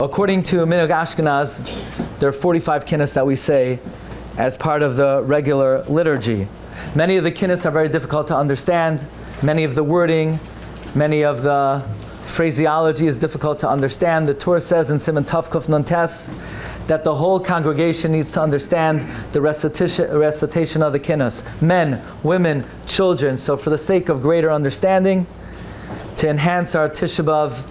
According to Minhag Ashkenaz, there are 45 Kinnus that we say as part of the regular liturgy. Many of the Kinnus are very difficult to understand. Many of the wording, many of the phraseology is difficult to understand. The Torah says in Siman Tav Kuf Nun Tes that the whole congregation needs to understand the recitation of the Kinnus. Men, women, children. So for the sake of greater understanding, to enhance our Tisha B'Av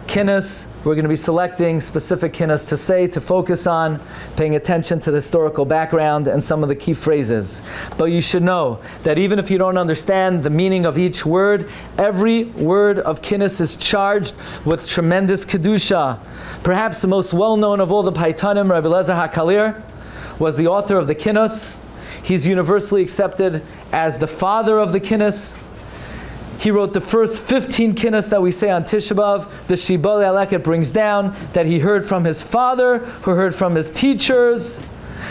Kinnus, we're going to be selecting specific Kinnus to say, to focus on, paying attention to the historical background and some of the key phrases. But you should know that even if you don't understand the meaning of each word, every word of Kinnus is charged with tremendous Kedusha. Perhaps the most well-known of all the Paitanim, Rabbi Lezer HaKalir, was the author of the Kinnus. He's universally accepted as the father of the Kinnus. He wrote the first 15 Kinnus that we say on Tisha B'Av. The Shibbolei Aleket brings down that he heard from his father, who heard from his teachers,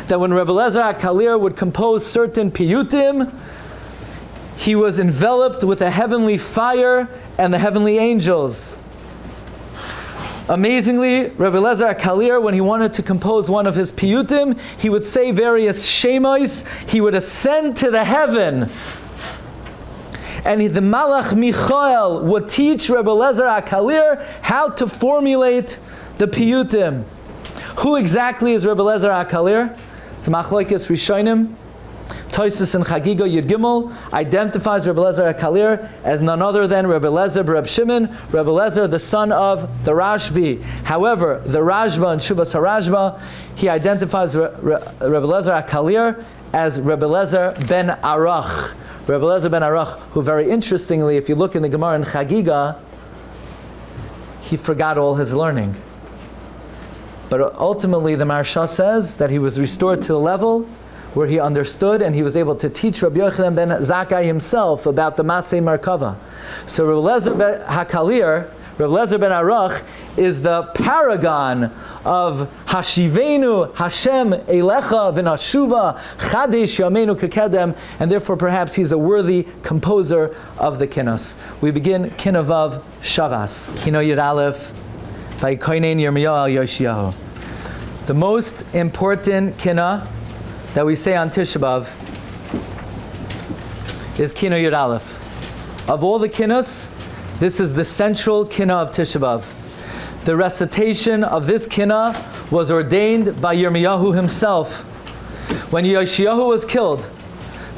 that when Rabbi Lezer HaKalir would compose certain piyutim, he was enveloped with a heavenly fire and the heavenly angels. Amazingly, Rabbi Lezer HaKalir, when he wanted to compose one of his piyutim, he would say various shemos, he would ascend to the heaven. And the Malach Michael would teach Rabbi Lezer HaKalir how to formulate the piyutim. Who exactly is Rabbi Lezer HaKalir? It's Machlokes Rishonim. Titus and Chagiga Yud Gimel identifies Rabbi Lezer HaKalir as none other than Rabbi Lezer B'Reb Shimon, Rabbi Lezer, the son of the Rashbi. However, the Rashba and Shuvas HaRashba, he identifies Rabbi Lezer HaKalir as Rabbi Lezer ben Arach. Rabbi Lezer ben Arach, who very interestingly, if you look in the Gemara in Chagiga, he forgot all his learning. But ultimately the Maharsha says that he was restored to the level where he understood and he was able to teach Rabbi Yochanan ben Zakkai himself about the Masei Merkava. So Rabbi Lezer ben HaKalir, Rabbi Lezer ben Arach, is the paragon of Hashivenu Hashem Eilecha v'Nashuva Chadesh Yameinu Kekedem, and therefore perhaps he's a worthy composer of the Kinnus. We begin Kinno Vav Shavas. Kinno Yud Aleph by Koinen Yirmiyahu Yoshiyahu. The most important Kinna that we say on Tisha B'Av is Kinno Yud Aleph. Of all the Kinnus, this is the central Kinna of Tisha B'Av. The recitation of this Kinna was ordained by Yirmiyahu himself. When Yoshiyahu was killed,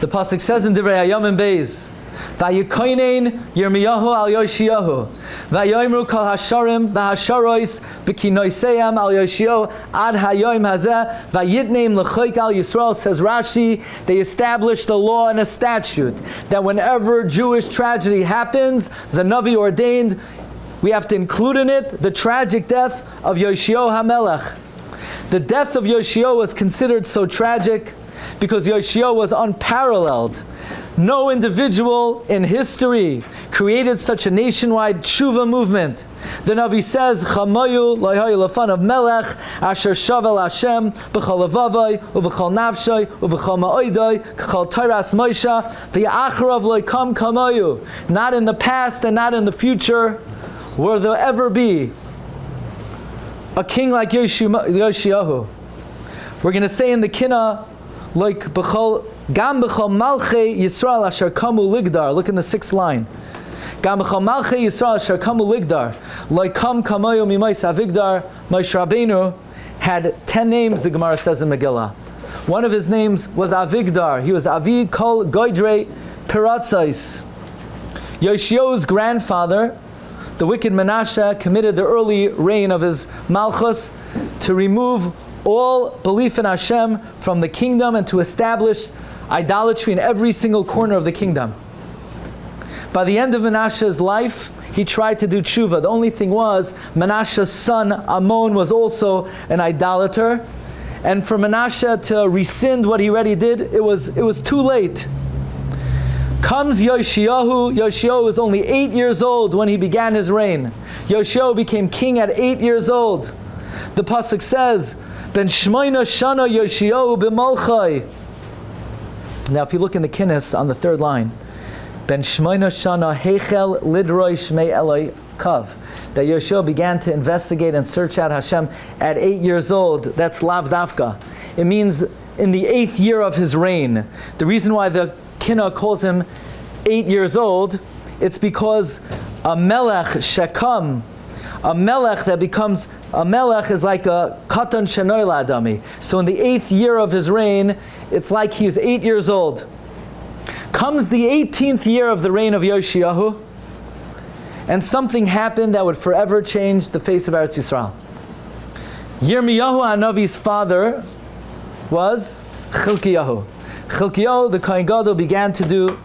the pasuk says in Divrei Hayamim Beis, Vayikoinen Yirmiyahu al Yoshiyahu, Vayoimru kol hasharim v'hasharois b'kinoiseim al Yoshiyahu ad hayoim hazeh, Vayitneim l'choik al Yisrael. Says Rashi, they established a law and a statute that whenever Jewish tragedy happens, the Navi ordained we have to include in it the tragic death of Yoshiyahu HaMelech. The death of Yoshiyahu was considered so tragic because Yoshiyahu was unparalleled. No individual in history created such a nationwide tshuva movement. The Navi says, Chamayu lo'hayu lefanav melech asher shavel Hashem b'chol levavai u'v'chol nafshay u'v'chol ma'odai k'chol Toras Moshe v'ya'acharav lo'kam kamayu. Not in the past and not in the future will there ever be a king like Yoshiyahu. We're going to say in the Kinna, like b'chol Gam b'chol malchei Yisrael asher kamu ligdar. Look in the 6th line. Gam b'chol malchei Yisrael asher kamu ligdar. Like kam kamayu mimais avigdar. Moshe Rabbeinu had 10 names, the Gemara says in Megillah. One of his names was Avigdar. He was Avi kol goydrei piratzais. Yoshiyahu's grandfather, the wicked Menashe, committed the early reign of his Malchus to remove all belief in Hashem from the kingdom and to establish idolatry in every single corner of the kingdom. By the end of Menashe's life, he tried to do tshuva. The only thing was, Menashe's son Ammon was also an idolater, and for Menashe to rescind what he already did, it was too late. Comes Yoshiyahu. Yoshiyahu was only 8 years old when he began his reign. Yoshiyahu became king at 8 years old. The pasuk says, Ben Shmoina Shana Yoshiyahu b'Malchai. Now if you look in the Kinnus on the 3rd line, Ben Shmoina Shana Heichel Lidroi Shmei Eloi Kav. that Yoshiyahu began to investigate and search out Hashem at 8 years old. That's lav dafka. It means in the 8th year of his reign. The reason why the Kinnah calls him 8 years old, it's because a melech shekam, a melech that becomes a melech is like a katan shenoy la'adami. So in the 8th year of his reign, it's like he is 8 years old. Comes the 18th year of the reign of Yoshiyahu, and something happened that would forever change the face of Eretz Yisrael. Yirmiyahu HaNavi's father was Chilkiyahu. Chilkiyahu, the Kohen Gadol, began to do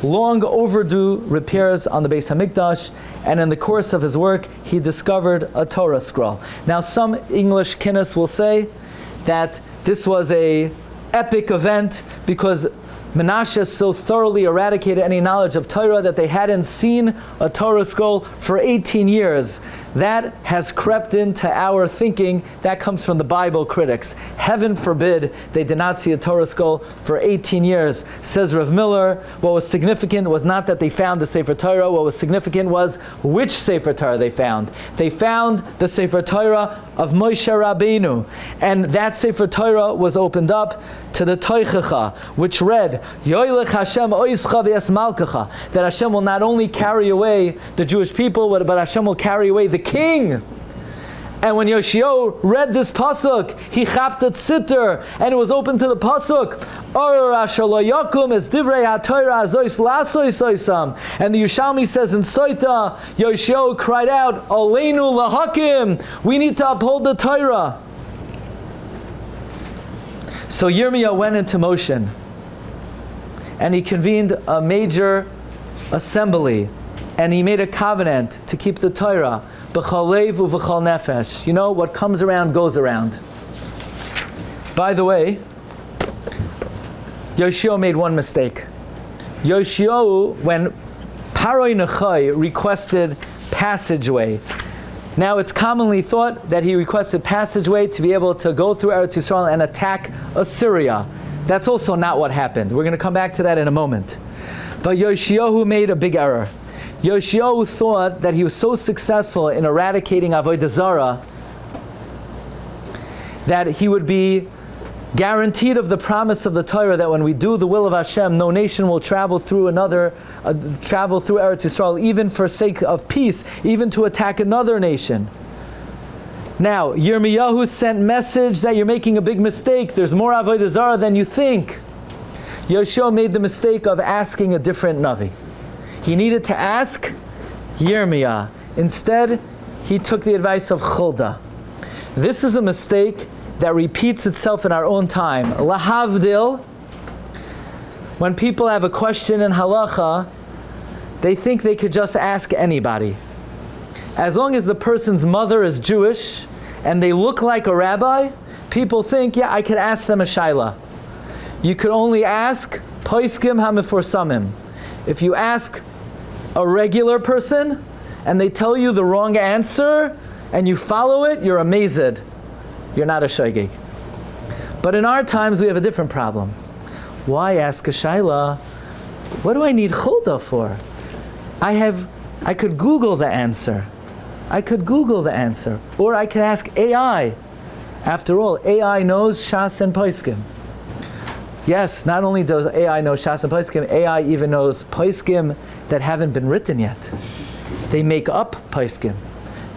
long overdue repairs on the Beis HaMikdash, and in the course of his work, he discovered a Torah scroll. Now, some English Kinnus will say that this was a epic event because Menashe so thoroughly eradicated any knowledge of Torah that they hadn't seen a Torah scroll for 18 years. That has crept into our thinking. That comes from the Bible critics. Heaven forbid they did not see a Torah scroll for 18 years. Says Rav Miller, what was significant was not that they found the Sefer Torah. What was significant was which Sefer Torah they found. They found the Sefer Torah of Moshe Rabbeinu. And that Sefer Torah was opened up to the Toichacha, which read, Yoylech Hashem oischa v'es malkacha, that Hashem will not only carry away the Jewish people, but Hashem will carry away the king. And when Yoshiyahu read this pasuk, he chapped a tzitr, and it was open to the pasuk. Or asher lo yakum es divrei haTorah azois lasois oisam. And the Yerushalmi says in Soita, Yoshiyahu cried out, Aleinu lahakim, we need to uphold the Torah. So Yirmiyahu went into motion, and he convened a major assembly, and he made a covenant to keep the Torah. B'chal lev u'v'chal nefesh. You know, what comes around goes around. By the way, Yoshiyahu made one mistake. Yoshiyahu, when Paroi Nechai requested passageway, now it's commonly thought that he requested passageway to be able to go through Eretz Yisrael and attack Assyria. That's also not what happened. We're going to come back to that in a moment. But Yoshiyahu made a big error. Yoshiyahu thought that he was so successful in eradicating Avodah Zarah that he would be guaranteed of the promise of the Torah that when we do the will of Hashem, no nation will travel through Eretz Yisrael, even for sake of peace, even to attack another nation. Now, Yirmiyahu sent message that you're making a big mistake. There's more Avodah Zarah than you think. Yoshiyahu made the mistake of asking a different Navi. He needed to ask Yirmiyah. Instead, he took the advice of Chulda. This is a mistake that repeats itself in our own time. Lahavdil, when people have a question in halacha, they think they could just ask anybody. As long as the person's mother is Jewish and they look like a rabbi, people think, yeah, I could ask them a shaila. You could only ask poiskim hamiforsamim. If you ask a regular person and they tell you the wrong answer and you follow it, you're amazed. You're not a shaygig. But in our times, we have a different problem. Why ask a shaila? What do I need chulda for? I could Google the answer. Or I could ask AI. After all, AI knows Shas and Poskim. Yes, not only does AI know Shas and Poskim, AI even knows Poskim that haven't been written yet. They make up Poskim.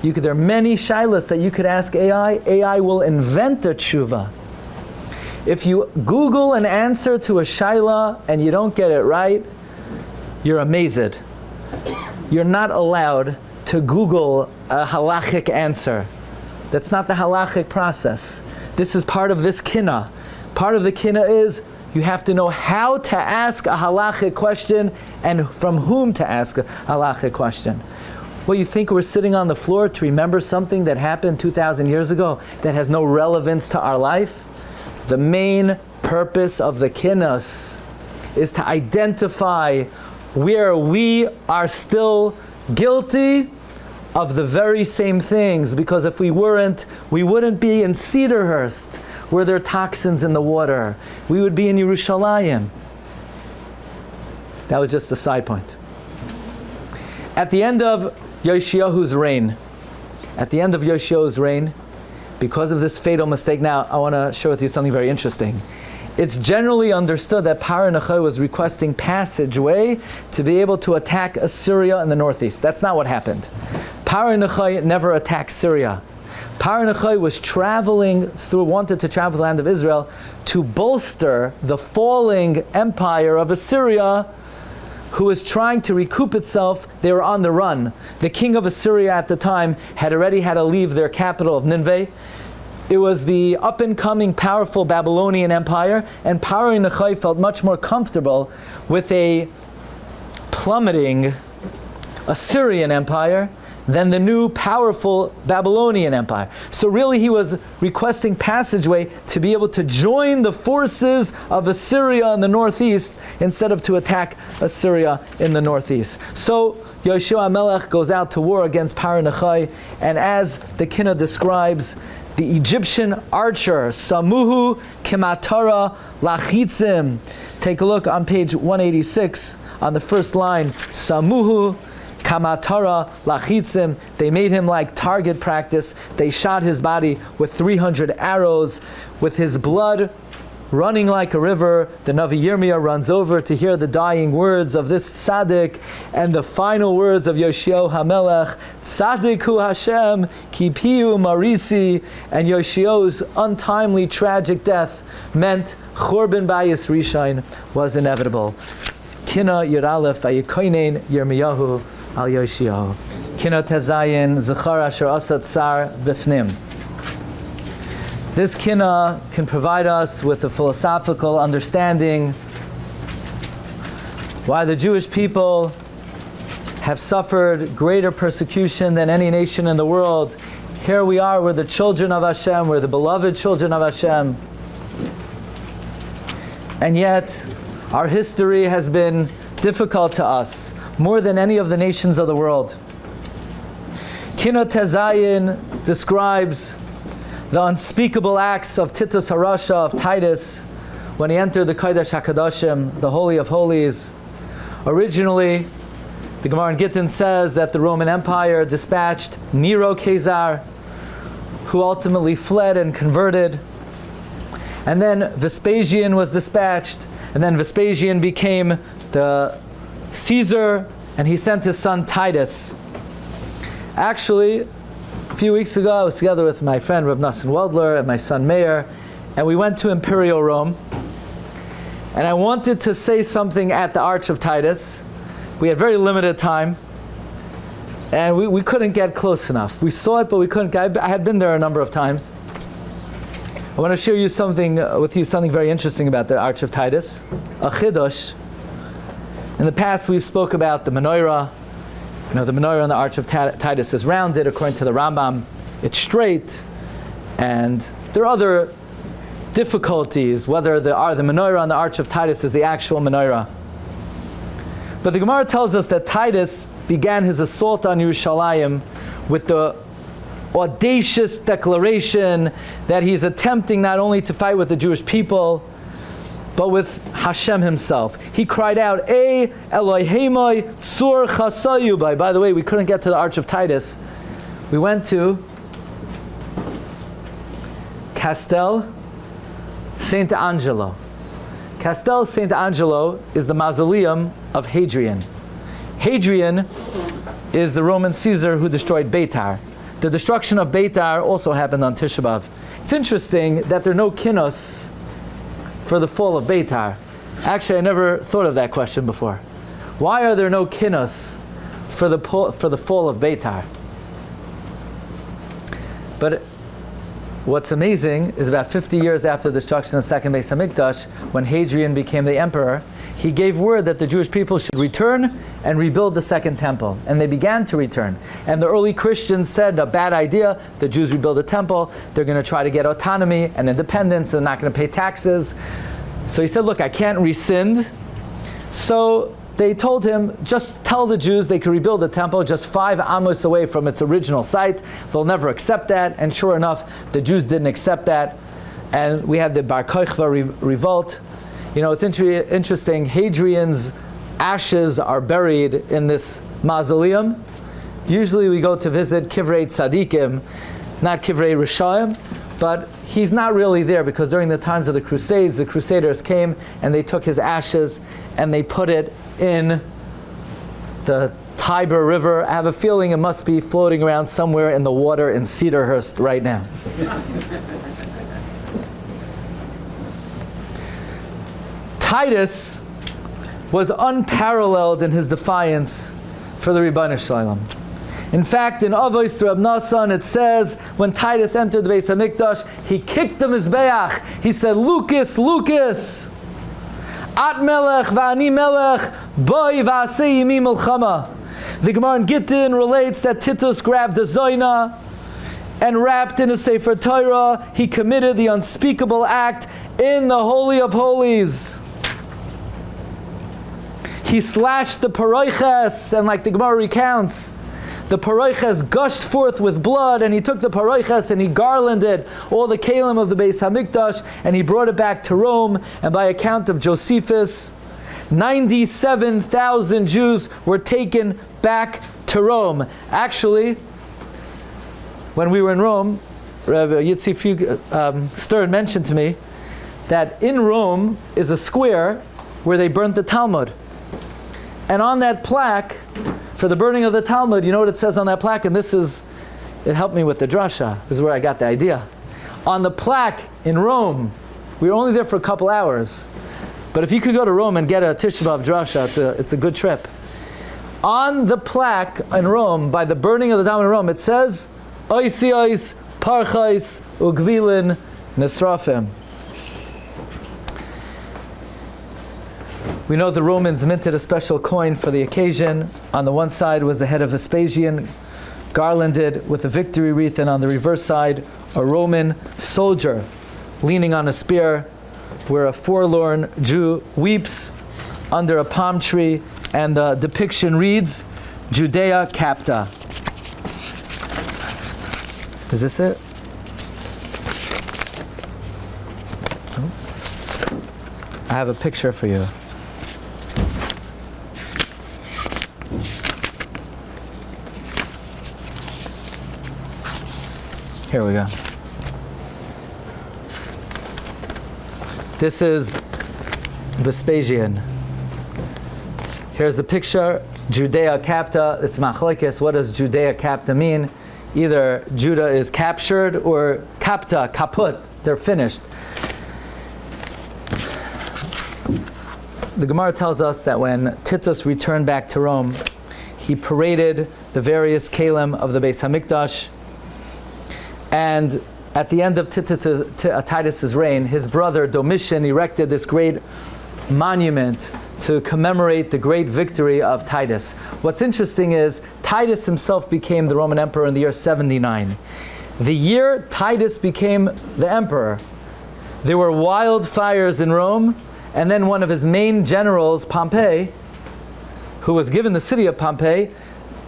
There are many shailas that you could ask AI. AI will invent a tshuva. If you Google an answer to a shaila and you don't get it right, you're amazed. You're not allowed to Google a halachic answer. That's not the halachic process. This is part of this kinnah. Part of the kinnah is you have to know how to ask a halachic question and from whom to ask a halachic question. Well, you think we're sitting on the floor to remember something that happened 2,000 years ago that has no relevance to our life? The main purpose of the Kinnus is to identify where we are still guilty of the very same things, because if we weren't, we wouldn't be in Cedarhurst where there are toxins in the water. We would be in Yerushalayim. That was just a side point. At the end of Yoshiyahu's reign. At the end of Yoshiyahu's reign, because of this fatal mistake, now I want to share with you something very interesting. It's generally understood that Paro Necho was requesting passageway to be able to attack Assyria in the northeast. That's not what happened. Paro Necho never attacked Syria. Paro Necho was wanted to travel the land of Israel to bolster the falling empire of Assyria, who was trying to recoup itself. They were on the run. The king of Assyria at the time had already had to leave their capital of Nineveh. It was the up-and-coming powerful Babylonian Empire, and Paro Necho felt much more comfortable with a plummeting Assyrian Empire than the new powerful Babylonian Empire. So really he was requesting passageway to be able to join the forces of Assyria in the northeast instead of to attack Assyria in the northeast. So Yoshiyahu HaMelech goes out to war against Paro Necho, and as the Kinnus describes, the Egyptian archer, Samuhu Kimatara Lachitzim. Take a look on page 186 on the first line, Samuhu Kamatara Lachitzim. They made him like target practice. They shot his body with 300 arrows. With his blood running like a river, the Navi Yirmiyah runs over to hear the dying words of this tzaddik and the final words of Yoshiyahu HaMelech, Tzaddik hu Hashem, ki piu marisi, and Yoshiyahu's untimely tragic death meant Churban Bayis Rishain was inevitable. Kina Yir Aleph Vayikoinen Yirmiyahu al Yoshiyahu. Kina Tezayin Zechar Asher Asat Sar Bifnim. This Kinnus can provide us with a philosophical understanding why the Jewish people have suffered greater persecution than any nation in the world. Here we are, we're the children of Hashem, we're the beloved children of Hashem. And yet, our history has been difficult to us, more than any of the nations of the world. Kinnus Tezayin describes the unspeakable acts of Titus Harasha, of Titus, when he entered the Kodesh HaKadoshim, the Holy of Holies. Originally, the Gemara in Gittin says that the Roman Empire dispatched Nero Caesar, who ultimately fled and converted. And then Vespasian was dispatched, and then Vespasian became the Caesar, and he sent his son Titus. Actually, a few weeks ago, I was together with my friend Rabbi Nosson and my son Meir, and we went to Imperial Rome. And I wanted to say something at the Arch of Titus. We had very limited time, and we couldn't get close enough. We saw it, but we couldn't. I had been there a number of times. I want to share something very interesting about the Arch of Titus, a chidush. In the past, we've spoke about the menorah. You know, the menorah on the Arch of Titus is rounded. According to the Rambam, it's straight. And there are other difficulties, whether the menorah on the Arch of Titus is the actual menorah. But the Gemara tells us that Titus began his assault on Yerushalayim with the audacious declaration that he's attempting not only to fight with the Jewish people, but with Hashem himself. He cried out, "Ey Elohimai Soar Chasayubai." By the way, we couldn't get to the Arch of Titus. We went to Castel Saint Angelo. Castel Saint Angelo is the mausoleum of Hadrian. Hadrian is the Roman Caesar who destroyed Beitar. The destruction of Beitar also happened on Tisha B'Av. It's interesting that there are no Kinnus for the fall of Beitar. Actually, I never thought of that question before. Why are there no Kinnus for the fall of Beitar? But what's amazing is about 50 years after the destruction of the second Beis HaMikdash, when Hadrian became the emperor, he gave word that the Jewish people should return and rebuild the second temple. And they began to return. And the early Christians said, a bad idea, the Jews rebuild the temple, they're going to try to get autonomy and independence, they're not going to pay taxes. So he said, look, I can't rescind. So they told him, just tell the Jews they could rebuild the temple just 5 amos away from its original site. They'll never accept that. And sure enough, the Jews didn't accept that. And we had the Bar Kokhba revolt. You know, it's interesting, Hadrian's ashes are buried in this mausoleum, Usually we go to visit Kivrei Tzadikim, not Kivrei Rishayim, but he's not really there because during the times of the Crusades, the Crusaders came and they took his ashes and they put it in the Tiber River. I have a feeling it must be floating around somewhere in the water in Cedarhurst right now. Titus was unparalleled in his defiance for the Ribono Shel Olam. In fact, in Avos to Rabbi Nasan, it says, when Titus entered the Beis HaMikdash, he kicked the Mizbeach. He said, Lucas, Lucas, At melech v'ani melech, boi v'aseh yimi milchama. The Gemara in Gittin relates that Titus grabbed a zoina and wrapped in a Sefer Torah, he committed the unspeakable act in the Holy of Holies. He slashed the paroiches, and like the Gemara recounts, the paroiches gushed forth with blood, and he took the paroiches and he garlanded all the kalim of the Beis HaMikdash, and he brought it back to Rome, and by account of Josephus, 97,000 Jews were taken back to Rome. Actually, when we were in Rome, Rabbi Yitzhak Stern mentioned to me that in Rome is a square where they burnt the Talmud. And on that plaque, for the burning of the Talmud, you know what it says on that plaque? And it helped me with the drasha. This is where I got the idea. On the plaque in Rome, we were only there for a couple hours. But if you could go to Rome and get a Tisha B'Av drasha, it's a good trip. On the plaque in Rome, by the burning of the Talmud in Rome, it says, Ois, Parchais, Ugvilin, Nesrafim. We know the Romans minted a special coin for the occasion. On the one side was the head of Vespasian, garlanded with a victory wreath, and on the reverse side, a Roman soldier leaning on a spear, where a forlorn Jew weeps under a palm tree, and the depiction reads, Judea Capta. Is this it? I have a picture for you. Here we go. This is Vespasian. Here's the picture, Judea Capta. It's machlekes. What does Judea Capta mean? Either Judah is captured or Capta, kaput, they're finished. The Gemara tells us that when Titus returned back to Rome, he paraded the various kalim of the Beis HaMikdash. And at the end of Titus's reign, his brother Domitian erected this great monument to commemorate the great victory of Titus. What's interesting is Titus himself became the Roman emperor in the year 79. The year Titus became the emperor, there were wildfires in Rome, and then one of his main generals, Pompey, who was given the city of Pompeii,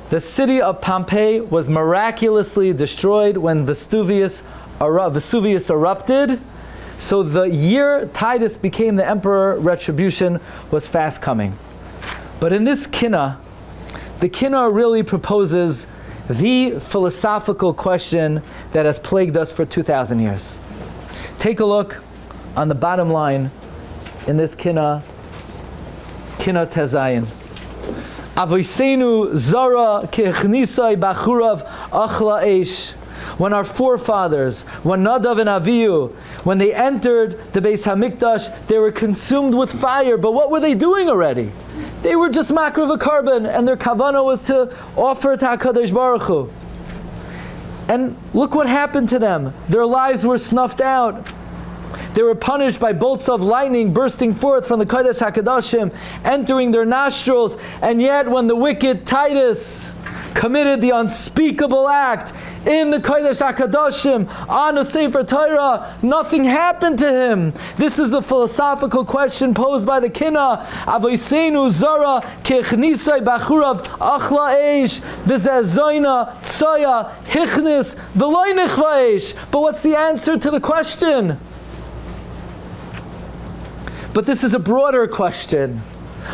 the city of Pompeii was miraculously destroyed when Vesuvius erupted. So the year Titus became the emperor, retribution was fast coming. But in this Kinnah, the Kinnah really proposes the philosophical question that has plagued us for 2,000 years. Take a look on the bottom line in this Kinnah Tezayin. Avoseinu zara kechnisai bachurav achla eish. When our forefathers, when Nadav and Avihu, when they entered the Beis HaMikdash, they were consumed with fire. But what were they doing already? They were just makrav a carbon, and their kavanah was to offer to HaKadosh Baruch Hu. And look what happened to them. Their lives were snuffed out. They were punished by bolts of lightning bursting forth from the Kodesh HaKadoshim, entering their nostrils. And yet when the wicked Titus committed the unspeakable act in the Kodesh HaKadoshim on a Sefer Torah, nothing happened to him. This is the philosophical question posed by the Kinnah. Avoseinu zara kechnisai bachurav achla eish v'zezoina tsoya hichnis v'loy nichva eish. But what's the answer to the question? But this is a broader question.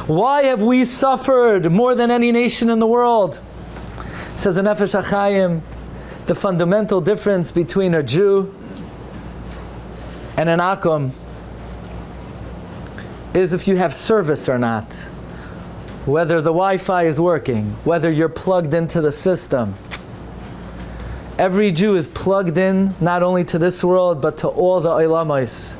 Why have we suffered more than any nation in the world? Says in Nefesh HaChaim, the fundamental difference between a Jew and an Akum is if you have service or not. Whether the Wi-Fi is working, whether you're plugged into the system. Every Jew is plugged in not only to this world, but to all the Olamos.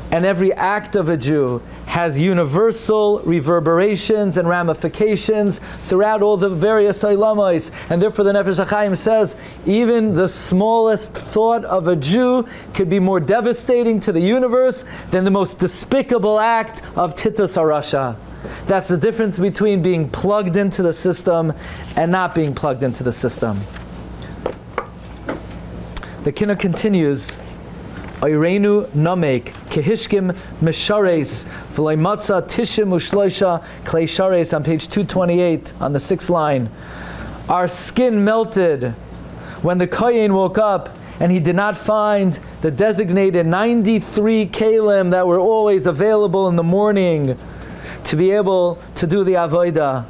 And every act of a Jew has universal reverberations and ramifications throughout all the various Olamos. And therefore the Nefesh HaChaim says, even the smallest thought of a Jew could be more devastating to the universe than the most despicable act of Titus HaRasha. That's the difference between being plugged into the system and not being plugged into the system. The kinot continues, Oirenu namek kehishkim meshares v'loi matza tishim ushloisha klei shares on page 228 on the 6th line. Our skin melted when the Kohen woke up and he did not find the designated 93 kalim that were always available in the morning to be able to do the avodah.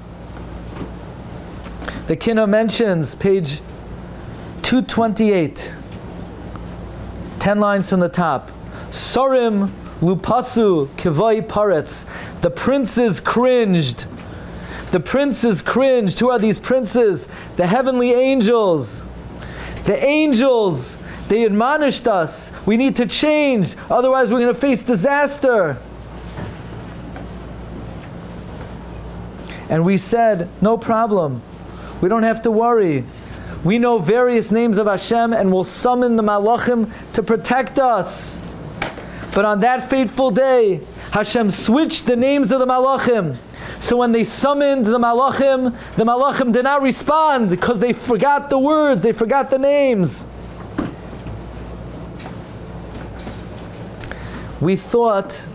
The kinot mentions, page 228, 10 lines from the top. Sorim lupasu kivoi paretz. The princes cringed. The princes cringed. Who are these princes? The heavenly angels. The angels, they admonished us. We need to change, otherwise we're going to face disaster. And we said, no problem. We don't have to worry. We know various names of Hashem and we'll summon the Malachim to protect us. But on that fateful day, Hashem switched the names of the Malachim. So when they summoned the Malachim did not respond because they forgot the words, they forgot the names. We thought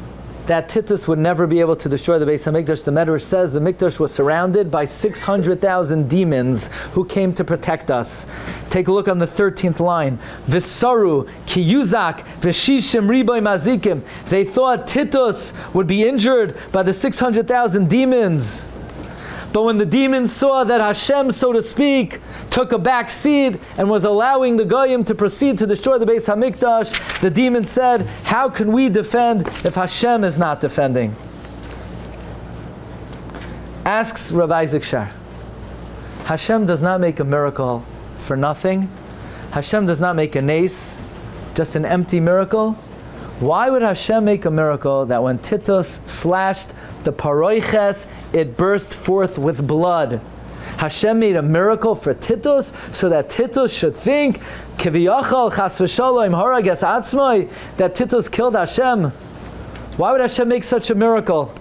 that Titus would never be able to destroy the Beis HaMikdash. The Medrash says the Mikdash was surrounded by 600,000 demons who came to protect us. Take a look on the 13th line. Visaru ki yuzak v'shishim riboy mazikim. They thought Titus would be injured by the 600,000 demons. But when the demons saw that Hashem, so to speak, took a back seat and was allowing the Goyim to proceed to destroy the Beis HaMikdash, the demons said, how can we defend if Hashem is not defending? Asks Rabbi Isaac Shar. Hashem does not make a miracle for nothing. Hashem does not make a nace, just an empty miracle. Why would Hashem make a miracle that when Titus slashed the paroiches, it burst forth with blood? Hashem made a miracle for Titus so that Titus should think Kiviyachal chas v'shalom haragas atzmai, that Titus killed Hashem. Why would Hashem make such a miracle?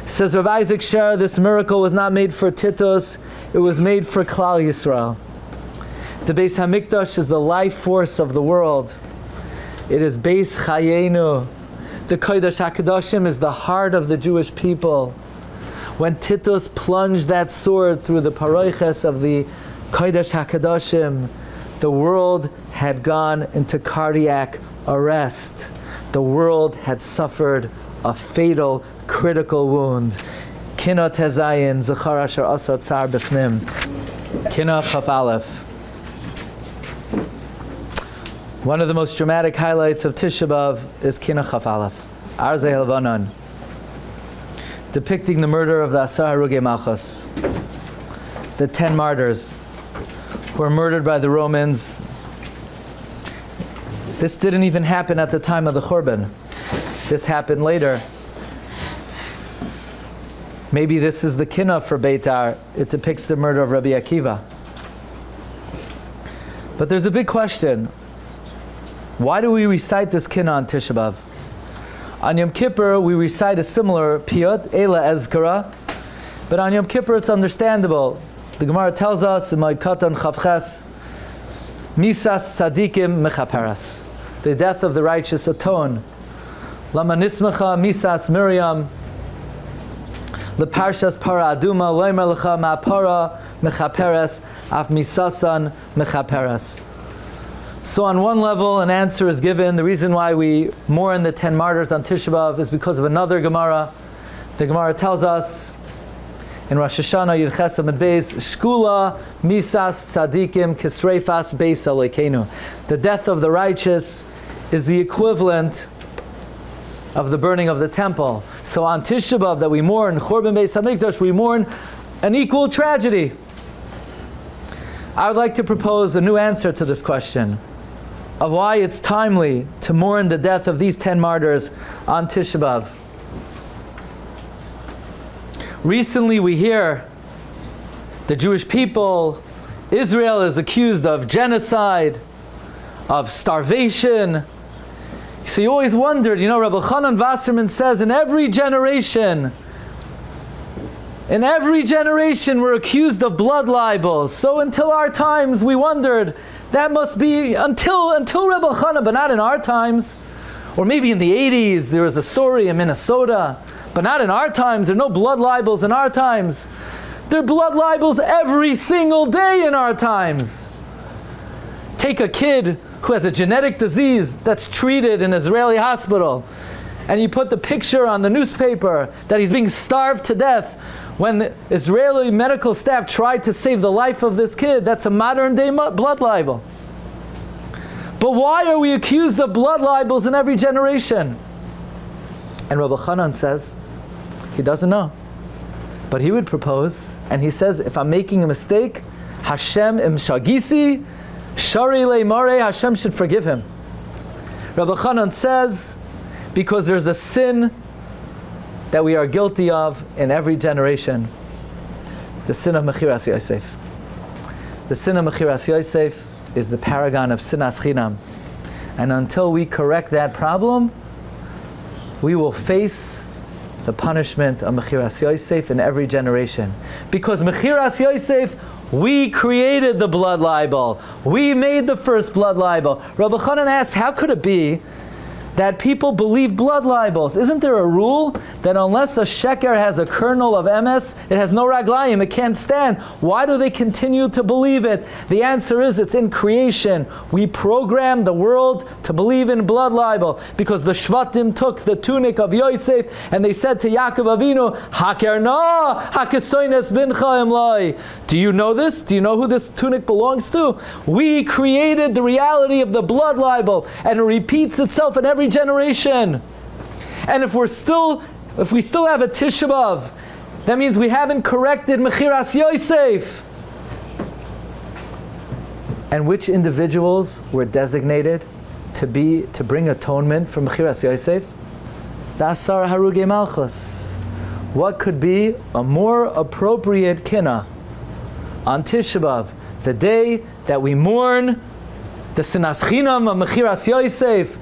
Says Rav Isaac Sher, this miracle was not made for Titus, it was made for Klal Yisrael. The Beis HaMikdash is the life force of the world. It is Beis Chayenu. The Kodesh HaKadoshim is the heart of the Jewish people. When Titus plunged that sword through the paroiches of the Kodesh HaKadoshim, the world had gone into cardiac arrest. The world had suffered a fatal, critical wound. Kinot Hezayin, Zechar Asher Asa Tsar B'fnim. Kinot Chaf Aleph. One of the most dramatic highlights of Tisha B'Av is Kinot Chaf Aleph, Arzei Helvanon, depicting the murder of the Asar Harugei Malchus, the 10 martyrs who were murdered by the Romans. This didn't even happen at the time of the Churban. This happened later. Maybe this is the Kinot for Beitar. It depicts the murder of Rabbi Akiva. But there's a big question. Why do we recite this Kinot on Tisha B'Av? On Yom Kippur, we recite a similar piyut, Eila Ezkara, but on Yom Kippur it's understandable. The Gemara tells us in Moed Katan Chavches, Misas Tzadikim Mechaperas, the death of the righteous atone. Lama Nismecha Misas Miriam, Leparshas Para Aduma, Loimer Lecha Ma'apara Mechaperas, Af Misasan Mechaperas. So on one level, an answer is given. The reason why we mourn the 10 martyrs on Tisha B'Av is because of another Gemara. The Gemara tells us in Rosh Hashanah Yud Ches Amud Beis, Shkula Misas Tzadikim Kisreifas Beis Alekeinu. The death of the righteous is the equivalent of the burning of the temple. So on Tisha B'Av that we mourn Churban Beis Hamikdash, we mourn an equal tragedy. I would like to propose a new answer to this question of why it's timely to mourn the death of these 10 martyrs on Tisha B'Av. Recently we hear the Jewish people, Israel is accused of genocide, of starvation. So you always wondered, Rabbi Chanan Wasserman says in every generation we're accused of blood libels. So until our times we wondered, that must be until Rabbi Chanan, but not in our times. Or maybe in the 80s there was a story in Minnesota, but not in our times. There are no blood libels in our times. There are blood libels every single day in our times. Take a kid who has a genetic disease that's treated in an Israeli hospital, and you put the picture on the newspaper that he's being starved to death when the Israeli medical staff tried to save the life of this kid. That's a modern day blood libel. But why are we accused of blood libels in every generation? And Rabbi Chanan says he doesn't know. But he would propose, and he says, if I'm making a mistake, Hashem im shagisi, shari le mare, Hashem should forgive him. Rabbi Chanan says, because there's a sin that we are guilty of in every generation. The sin of Mechiras Yosef. The sin of Mechiras Yosef is the paragon of sinas chinam. And until we correct that problem, we will face the punishment of Mechiras Yosef in every generation. Because Mechiras Yosef, we created the blood libel. We made the first blood libel. Rabbi Chanan asks, how could it be that people believe blood libels? Isn't there a rule that unless a sheker has a kernel of emes, it has no raglayim, it can't stand? Why do they continue to believe it? The answer is it's in creation. We programmed the world to believe in blood libel because the Shvatim took the tunic of Yosef and they said to Yaakov Avinu, Hakerna, hakesoines bincha emlai. Do you know this? Do you know who this tunic belongs to? We created the reality of the blood libel, and it repeats itself in every generation. And if we still have a Tisha B'Av, that means we haven't corrected Mechiras Yosef. And which individuals were designated to bring atonement for Mechiras Yosef? The Asara Harugei Malchus. What could be a more appropriate kinah on Tisha B'Av, the day that we mourn the sinas chinam of Mechiras Yosef,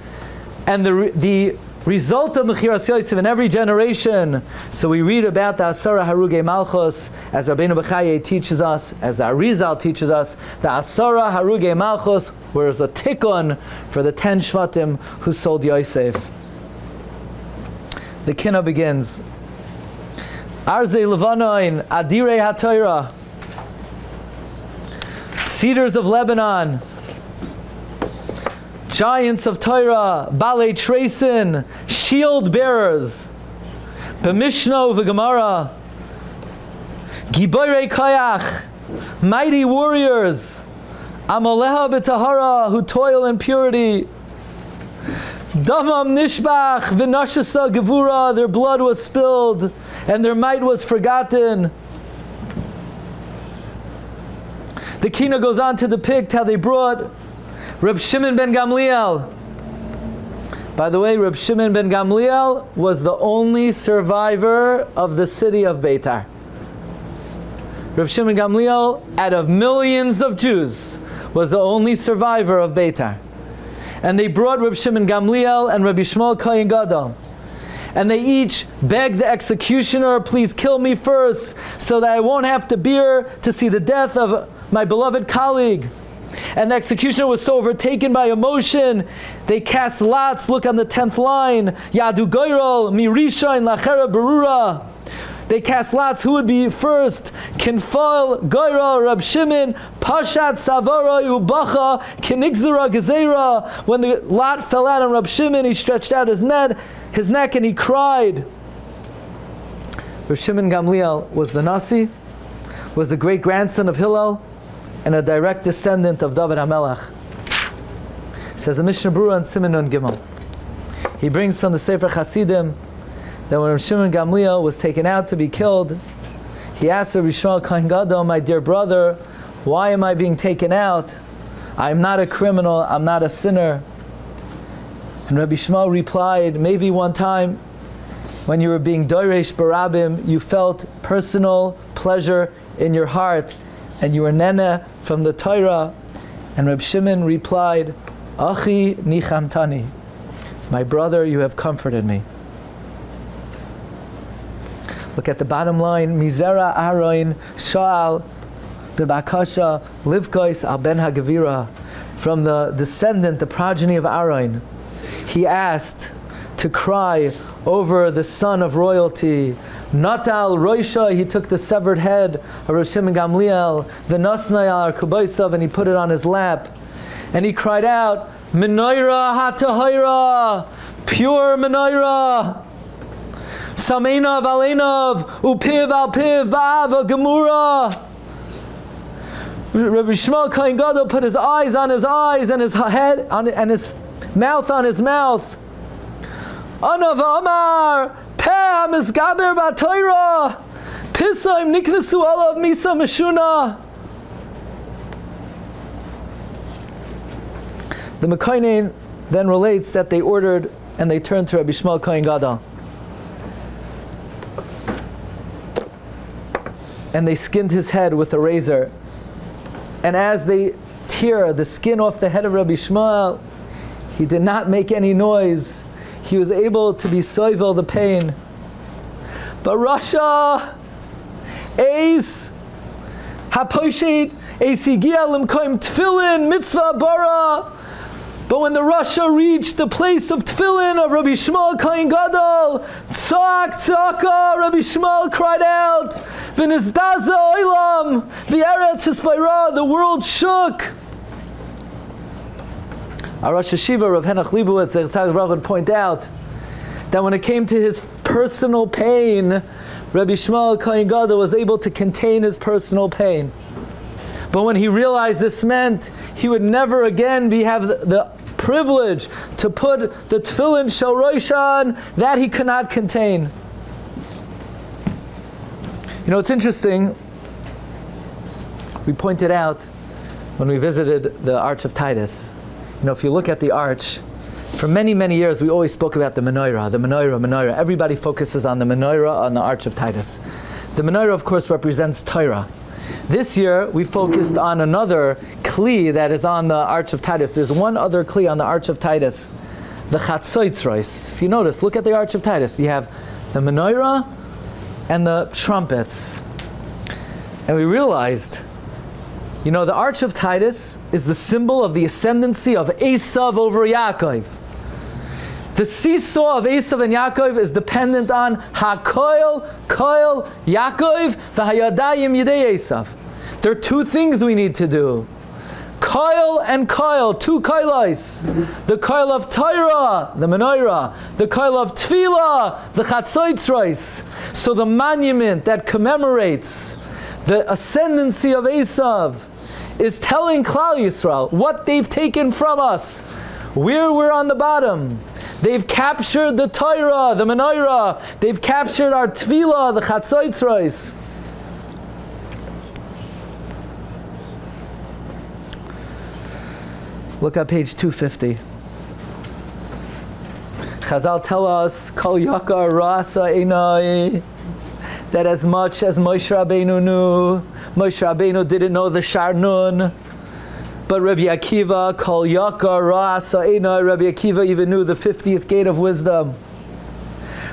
and the result of Mechiras Yosef in every generation. So we read about the Asara Harugei Malchus, as Rabbeinu B'chaye teaches us, as the Arizal teaches us, the Asara Harugei Malchus was a tikkun for the 10 Shvatim who sold Yosef. The Kinnah begins. Arzei Levanoin, Adirei HaTorah, cedars of Lebanon, giants of Torah, Balei Tresin, shield bearers, B'Mishno v'Gemara, Giborei Koyach, mighty warriors, Amoleha b'Tahara, who toil in purity, Damam Nishbach v'Nashasa Gevura, their blood was spilled and their might was forgotten. The Kinnus goes on to depict how they brought Reb Shimon ben Gamliel. By the way, Reb Shimon ben Gamliel was the only survivor of the city of Beitar. Reb Shimon ben Gamliel, out of millions of Jews, was the only survivor of Beitar. And they brought Reb Shimon ben Gamliel and Rabbi Shmuel Kohen Gadol. And they each begged the executioner, please kill me first, so that I won't have to bear to see the death of my beloved colleague. And the executioner was so overtaken by emotion, they cast lots. Look on the 10th line. Yadu Goyrol, Mirishain, Lachera Berura. They cast lots who would be first. Kinfal, Goyrol, Rab Shimon, Pashat, Savara, Ubacha, Kinigzera, Gezera. When the lot fell out on Rab Shimon, he stretched out his neck and he cried. Rabbi Shimon Gamliel was the Nasi, was the great-grandson of Hillel, and a direct descendant of David HaMelech. Says the Mishnah Berurah on Siman Nun Gimel. He brings from the Sefer Chasidim that when Rabbi Shimon Gamliel was taken out to be killed, he asked Rabbi Yishmael Kohen Gadol, my dear brother, why am I being taken out? I'm not a criminal, I'm not a sinner. And Rabbi Yishmael replied, maybe one time when you were being doiresh barabim, you felt personal pleasure in your heart and you were nene from the Torah. And Rabbi Shimon replied, Achi nichamtani, my brother, you have comforted me. Look at the bottom line, Mizera Aroin Sha'al B'Bakasha Livkois Al Ben Hagavira, from the descendant, the progeny of Aaron. He asked to cry over the son of royalty. Natal Roisha, he took the severed head of Rabbi Shimon Gamliel, V'Nosnai Al Kubaysav, and he put it on his lap. And he cried out, Menorah HaTahira, pure Menorah. Sameinav Aleinav, Upiv Al Piv, Ba'ava Gemura. Rabbi Shmuel Kohen Gadol put his eyes on his eyes and his head on, and his mouth on his mouth. Anav Amar, Peh Mizgaber Ba'Torah, Pisaim Niknesu Alav Misa Meshuna. The Mekainen then relates that they ordered and they turned to Rabbi Shmuel Kohen Gadol. And they skinned his head with a razor. And as they tear the skin off the head of Rabbi Shmuel, he did not make any noise. He was able to be soivel the pain. But Rasha, Eis, Haposhet, Eisigia Limkoim Tfilin, Mitzvah Bara. But when the Rasha reached the place of Tfilin of Rabbi Shmuel Kohen Gadol, Tzak Tzaka, Rabbi Shmuel cried out, V'nizdaza oilam, v'eretz hisbayra, the world shook. Our Rosh Hashiva, Rav Henach Leibowitz, would point out that when it came to his personal pain, Rabbi Shmuel Kohen Gadol was able to contain his personal pain. But when he realized this meant he would never again have the privilege to put the tefillin shel roishan, that he could not contain. You know, it's interesting, we pointed out when we visited the Arch of Titus, you know, if you look at the arch, for many, many years we always spoke about the menorah. Everybody focuses on the menorah on the Arch of Titus. The menorah, of course, represents Torah. This year, we focused on another kli that is on the Arch of Titus. There's one other kli on the Arch of Titus, the chatzoitzros. If you notice, look at the Arch of Titus. You have the menorah and the trumpets. And we realized, you know, the Arch of Titus is the symbol of the ascendancy of Esav over Yaakov. The seesaw of Esav and Yaakov is dependent on HaKoil, Koil, Yaakov, V'hayadayim Yidei Esav. There are two things we need to do. Koil and Koil, two Koilos. The Koil of Torah, the Menorah. The Koil of Tefillah, the Chatzoitzros. So the monument that commemorates the ascendancy of Esav is telling Klal Yisrael what they've taken from us. We're on the bottom. They've captured the Torah, the Menorah. They've captured our Tefillah, the Chatzoitzros. Look at page 250. Chazal tell us, Kol Yakar Rasa Einai, that as much as Moshe Rabbeinu knew, Moshe Rabbeinu didn't know the Shar Nun. But Rabbi Akiva, Kol Yakar Rasa Einai, Rabbi Akiva even knew the 50th gate of wisdom.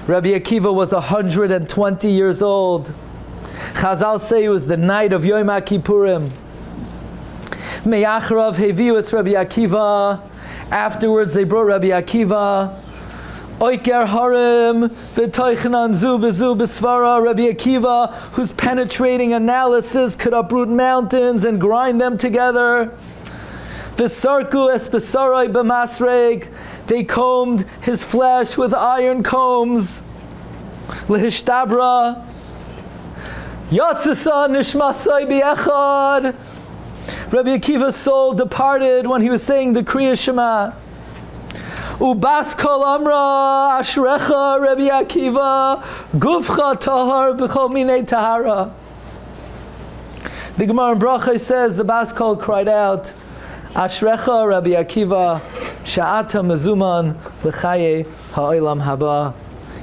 Rabbi Akiva was 120 years old. Chazal say it was the night of Yom HaKippurim. Me'achrav hevius Rabbi Akiva. Afterwards they brought Rabbi Akiva. Oiker harim v'toichnan zu bezu besvara. Rabbi Akiva, whose penetrating analysis could uproot mountains and grind them together. V'sarku es besarai b'masreg. They combed his flesh with iron combs. Lehishtabra. Yatzasa nishmasai bi'echad. Rabbi Akiva's soul departed when he was saying the Kriya Shema. Ubas kol amra ashrecha Rabbi Akiva gufcha tahar b'chol minei tahara. The Gemara in Bracha says the Bas Kol cried out, Ashrecha Rabbi Akiva sha'ata mezuman l'chaye ha'olam haba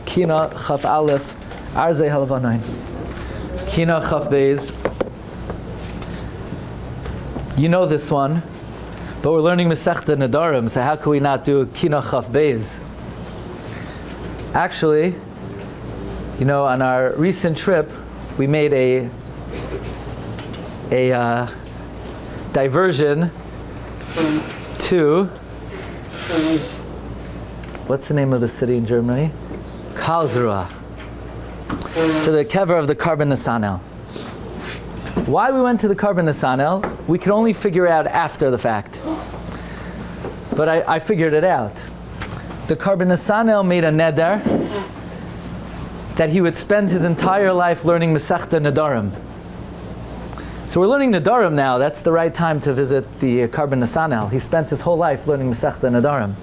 kina chaf aleph arzei halvanayin kina chaf beis. You know this one, but we're learning Masechta Nedarim, so how can we not do kina chaf beis? Actually, you know, on our recent trip, we made a diversion to, what's the name of the city in Germany? Karlsruhe, to the kever of the Karban Nesanel. Why we went to the Karban Nesanel, we could only figure out after the fact. But I figured it out. The Karban Nesanel made a neder that he would spend his entire life learning Masechta Nedarim. So we're learning Nedarim now. That's the right time to visit the Karban Nesanel. He spent his whole life learning Masechta Nedarim.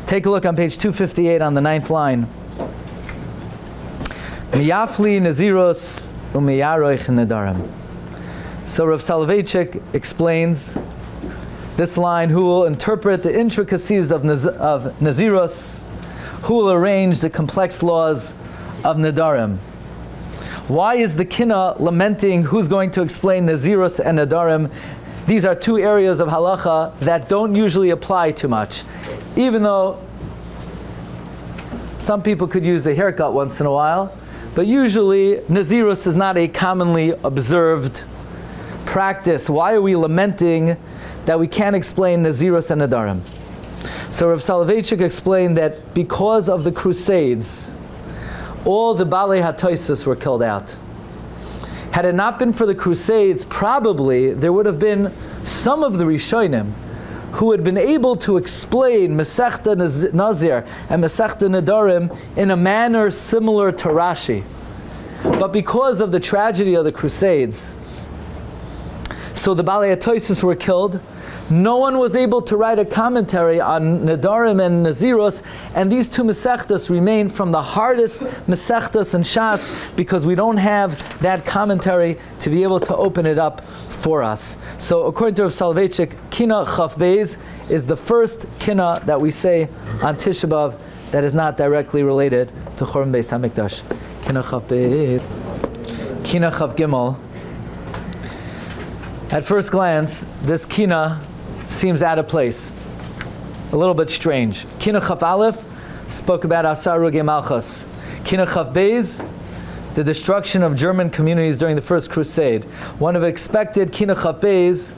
Take a look on page 258 on the 9th line. Miyafli Naziros umiyaroich Nedarim. So Rav Soloveitchik explains this line: who will interpret the intricacies of Naziros, who will arrange the complex laws of Nedarim. Why is the Kina lamenting? Who's going to explain Nazirus and Nedarim? These are two areas of halacha that don't usually apply too much. Even though some people could use a haircut once in a while, but usually Nazirus is not a commonly observed practice. Why are we lamenting that we can't explain Nazirus and Nedarim? So Rav Soloveitchik explained that because of the Crusades, all the Balei HaToisus were killed out. Had it not been for the Crusades, probably there would have been some of the Rishonim who had been able to explain Masechta Nazir and Masechta Nedarim in a manner similar to Rashi. But because of the tragedy of the Crusades, so the Balei HaToisus were killed. No one was able to write a commentary on Nedarim and Naziros, and these two Masechtas remain from the hardest Masechtas and Shas because we don't have that commentary to be able to open it up for us. So according to Rav Soloveitchik, Kina Chaf Beis is the first Kina that we say on Tisha B'Av that is not directly related to Churban Beis HaMikdash. Kina Chaf Beis. Kina Chaf Gimel. At first glance, this Kina seems out of place, a little bit strange. Kina Chaf Aleph spoke about Asar Rugei Malchus. Kina Chaf Beis, the destruction of German communities during the First Crusade. One of expected Kina Chaf Beis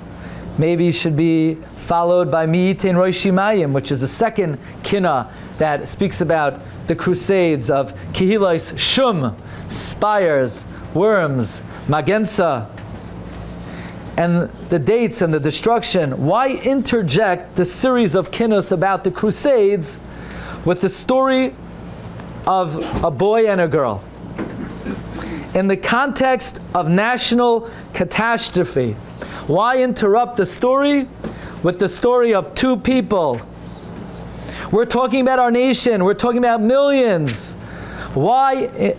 maybe should be followed by Mi'itein Roshi Mayim, which is the second Kina that speaks about the Crusades of Kehilais Shum, spires, worms, Magensa, and the dates and the destruction. Why interject the series of Kinnus about the Crusades with the story of a boy and a girl? In the context of national catastrophe, why interrupt the story with the story of two people? We're talking about our nation. We're talking about millions. Why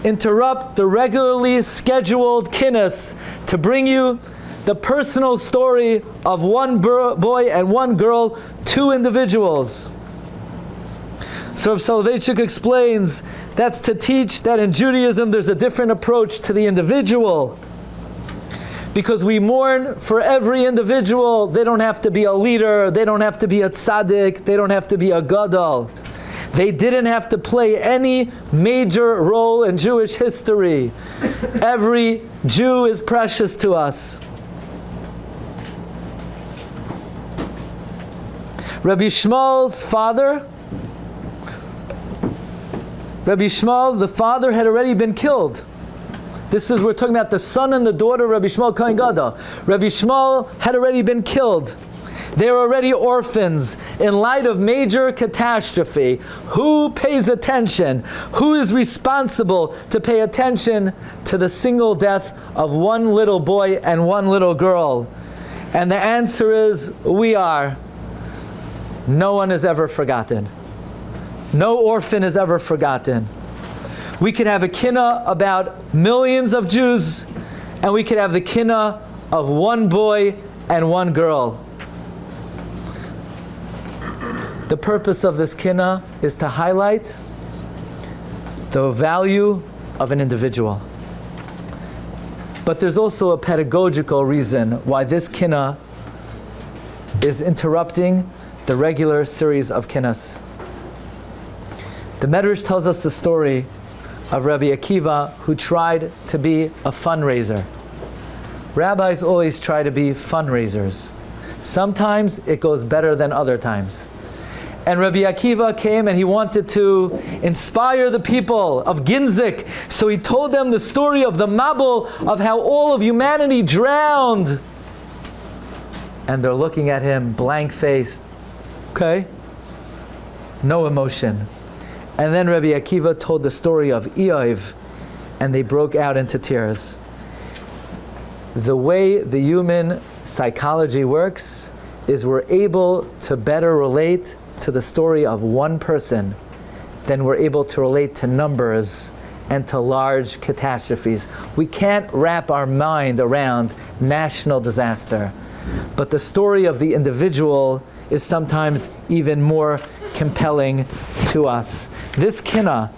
interrupt the regularly scheduled Kinnus to bring you the personal story of one boy and one girl, two individuals? So Rav Soloveitchik explains that's to teach that in Judaism there's a different approach to the individual. Because we mourn for every individual. They don't have to be a leader, they don't have to be a tzaddik, they don't have to be a gadol. They didn't have to play any major role in Jewish history. Every Jew is precious to us. Rabbi Shmuel's father, Rabbi Shmuel, the father had already been killed. We're talking about the son and the daughter of Rabbi Shmuel Kohen Gadol. Rabbi Shmuel had already been killed. They're already orphans. In light of major catastrophe, who pays attention? Who is responsible to pay attention to the single death of one little boy and one little girl? And the answer is, we are. No one is ever forgotten. No orphan is ever forgotten. We could have a kinnah about millions of Jews, and we could have the kinnah of one boy and one girl. The purpose of this kinnah is to highlight the value of an individual. But there's also a pedagogical reason why this kinnah is interrupting the regular series of kinnahs. The Medrash tells us the story of Rabbi Akiva, who tried to be a fundraiser. Rabbis always try to be fundraisers. Sometimes it goes better than other times. And Rabbi Akiva came and he wanted to inspire the people of Ginzik. So he told them the story of the Mabul, of how all of humanity drowned. And they're looking at him blank-faced. Okay? No emotion. And then Rabbi Akiva told the story of Eiv, and they broke out into tears. The way the human psychology works is we're able to better relate to the story of one person than we're able to relate to numbers and to large catastrophes. We can't wrap our mind around national disaster. But the story of the individual is sometimes even more compelling to us. This kinnah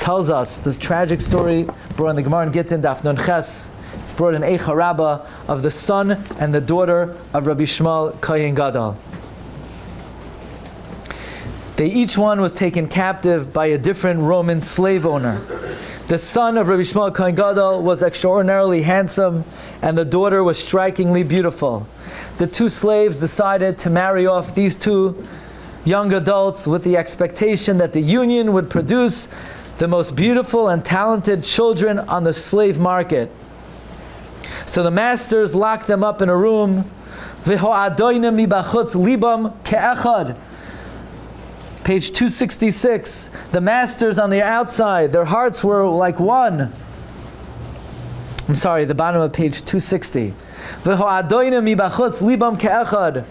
tells us the tragic story brought in the Gemara in Gittin, Daf Nun Ches. It's brought in Eicha Rabbah of the son and the daughter of Rabbi Shmuel Kohen Gadol. Each one was taken captive by a different Roman slave owner. The son of Rabbi Shmuel Kohen Gadol was extraordinarily handsome, and the daughter was strikingly beautiful. The two slaves decided to marry off these two young adults with the expectation that the union would produce the most beautiful and talented children on the slave market. So the masters locked them up in a room. V'ho'adoyne mibachutz libam ke'echad. Page 266. The masters on the outside, their hearts were like one. I'm sorry, the bottom of page 260. V'ho'adoyne mibachutz libam ke'echad.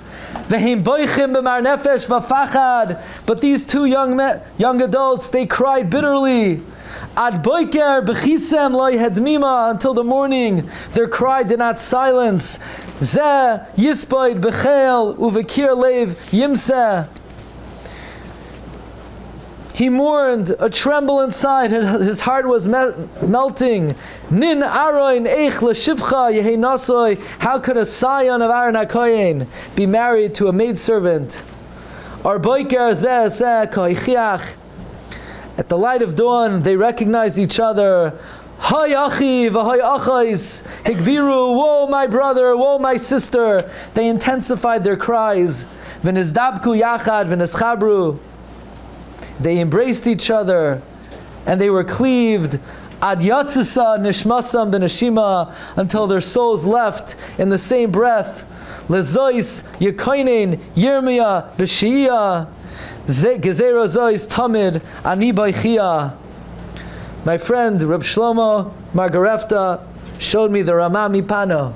V'heim boichim b'mar nefesh v'fachad. But these two young adults, they cried bitterly. Ad boiker b'chisem loy hedmima, until the morning. Their cry did not silence. Zeh yispoid b'chel uvekir lev yimseh. He mourned, a tremble inside, his heart was melting. Nin aroin eich l'shivcha yehei nasoi. How could a scion of Aaron HaKohen be married to a maidservant? Ar boiker zeh zeh koichiach. At the light of dawn, they recognized each other. Hay achi v'hay achais higbiru. Woe my brother, woe my sister. They intensified their cries. V'nizdabku yachad v'nischabru. They embraced each other, and they were cleaved. Ad yatzisa nishmasam b'neshima, until their souls left in the same breath. Lezois yekoinen yirmiyah b'shiyah. Gezerah zois tamid ani b'chiyah. My friend Reb Shlomo Margarefta showed me the Ramah Mipano,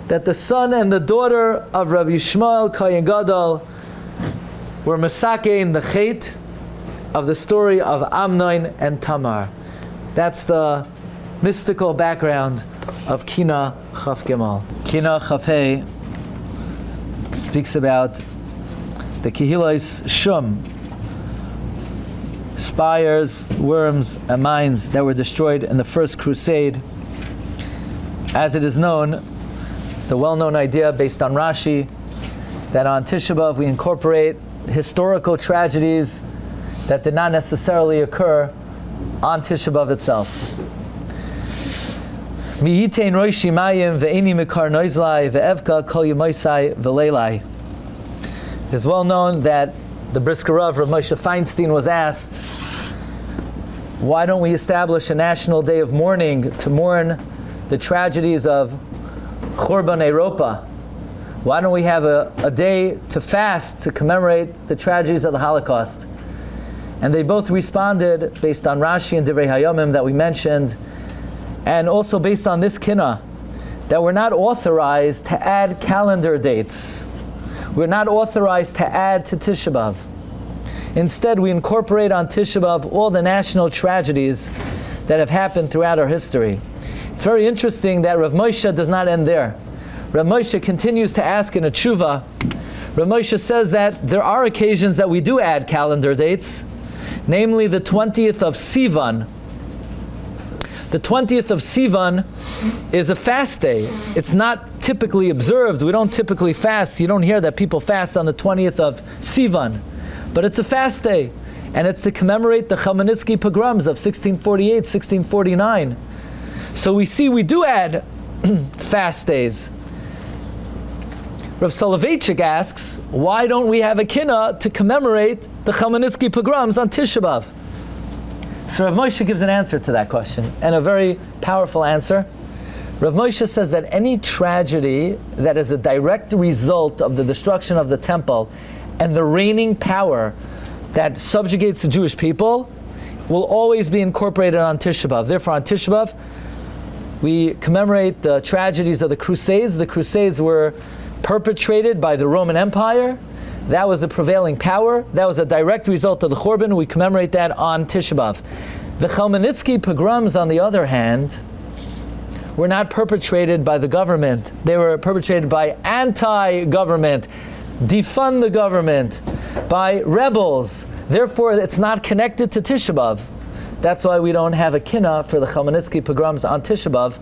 that the son and the daughter of Rabbi Shmuel Kohen Gadol were masakein the chet of the story of Amnon and Tamar. That's the mystical background of Kina Chaf Gimel. Kina Chaf Hey speaks about the Kehillos Shum, spires, worms, and mines that were destroyed in the first crusade. As it is known, the well-known idea based on Rashi, that on Tisha B'Av we incorporate historical tragedies that did not necessarily occur on Tisha B'Av itself. Mi'itein roishi mayim ve'eni mikar noizlai ve'evka kol yemoisai ve'leilai. It is well known that the Brisker Rav Moshe Feinstein was asked, why don't we establish a national day of mourning to mourn the tragedies of Churban Europa, Why don't we have a day to fast to commemorate the tragedies of the Holocaust? And they both responded based on Rashi and Divrei Hayomim that we mentioned, and also based on this kinnah, that we're not authorized to add calendar dates. We're not authorized to add to Tisha B'Av. Instead, we incorporate on Tisha B'Av all the national tragedies that have happened throughout our history. It's very interesting that Rav Moshe does not end there. Rav Moshe continues to ask in a tshuva. Rav Moshe says that there are occasions that we do add calendar dates, namely the 20th of Sivan. The 20th of Sivan is a fast day. It's not typically observed. We don't typically fast. You don't hear that people fast on the 20th of Sivan. But it's a fast day. And it's to commemorate the Chmielnicki pogroms of 1648, 1649. So we see we do add fast days. Rav Soloveitchik asks, why don't we have a kinnah to commemorate the Chmielnicki pogroms on Tisha B'Av? So Rav Moshe gives an answer to that question, and a very powerful answer. Rav Moshe says that any tragedy that is a direct result of the destruction of the temple and the reigning power that subjugates the Jewish people will always be incorporated on Tisha B'Av. Therefore, on Tisha B'Av, we commemorate the tragedies of the Crusades. The Crusades were perpetrated by the Roman Empire. That was the prevailing power. That was a direct result of the Churban. We commemorate that on Tisha B'Av. The Chmielnicki pogroms, on the other hand, were not perpetrated by the government. They were perpetrated by anti-government, defund the government, by rebels. Therefore, it's not connected to Tisha B'Av. That's why we don't have a kinnah for the Chmielnicki pogroms on Tisha B'Av.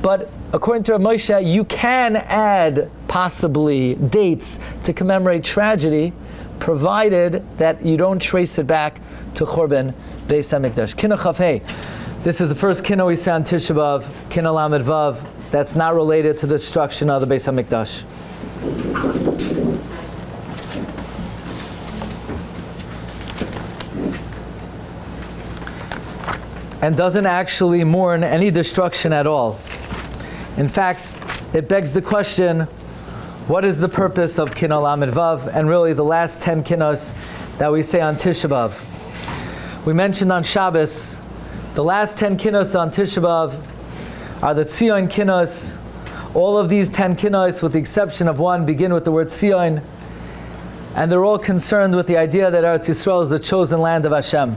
But according to Rav Moshe, you can add possibly dates to commemorate tragedy, provided that you don't trace it back to Churban Beis HaMikdash. Kinnah Chaf Hey. This is the first kinnah we say on Tisha B'Av, Kinnah Lamed Vav. That's not related to the destruction of the Beis HaMikdash. And doesn't actually mourn any destruction at all. In fact, it begs the question, what is the purpose of Kinnah Lamed Vav, and really the last 10 kinnos that we say on Tisha B'Av? We mentioned on Shabbos, the last 10 kinnos on Tisha B'Av are the Tzion kinnos. All of these 10 kinnos, with the exception of one, begin with the word Tzion, and they're all concerned with the idea that Eretz Yisrael is the chosen land of Hashem.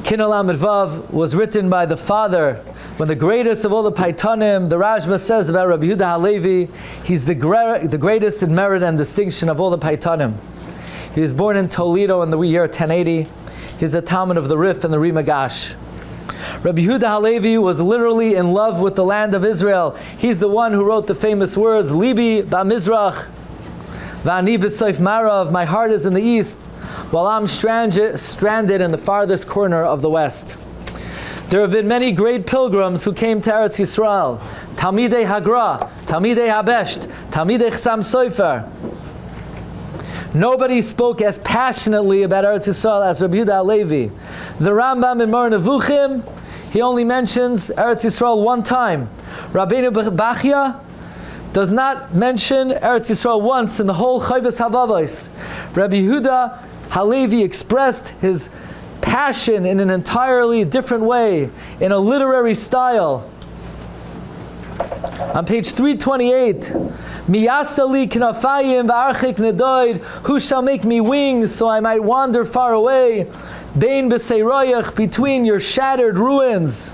Kinnah Lamed Vav was written by the father, when the greatest of all the Paitanim, the Rashba says about Rabbi Yehuda HaLevi, he's the greatest in merit and distinction of all the Paitanim. He was born in Toledo in the year 1080. He's a Talmud of the Rif and the Rimagash. Rabbi Yehuda HaLevi was literally in love with the land of Israel. He's the one who wrote the famous words, Libi ba'mizrach, va'ani b'soif marav, my heart is in the east, while I'm stranded in the farthest corner of the west. There have been many great pilgrims who came to Eretz Yisrael. Talmidei Hagra, Talmidei Habesht, Talmidei Chsam Sofer. Nobody spoke as passionately about Eretz Yisrael as Rabbi Yehuda HaLevi. The Rambam in Moreh Nevuchim, he only mentions Eretz Yisrael one time. Rabbeinu Bachya does not mention Eretz Yisrael once in the whole Chayvus Havavos. Rabbi Yehuda HaLevi expressed his passion in an entirely different way, in a literary style. On page 328, Miyasali knafayim v'archik nedoid, who shall make me wings so I might wander far away, bein b'seiroyach, between your shattered ruins.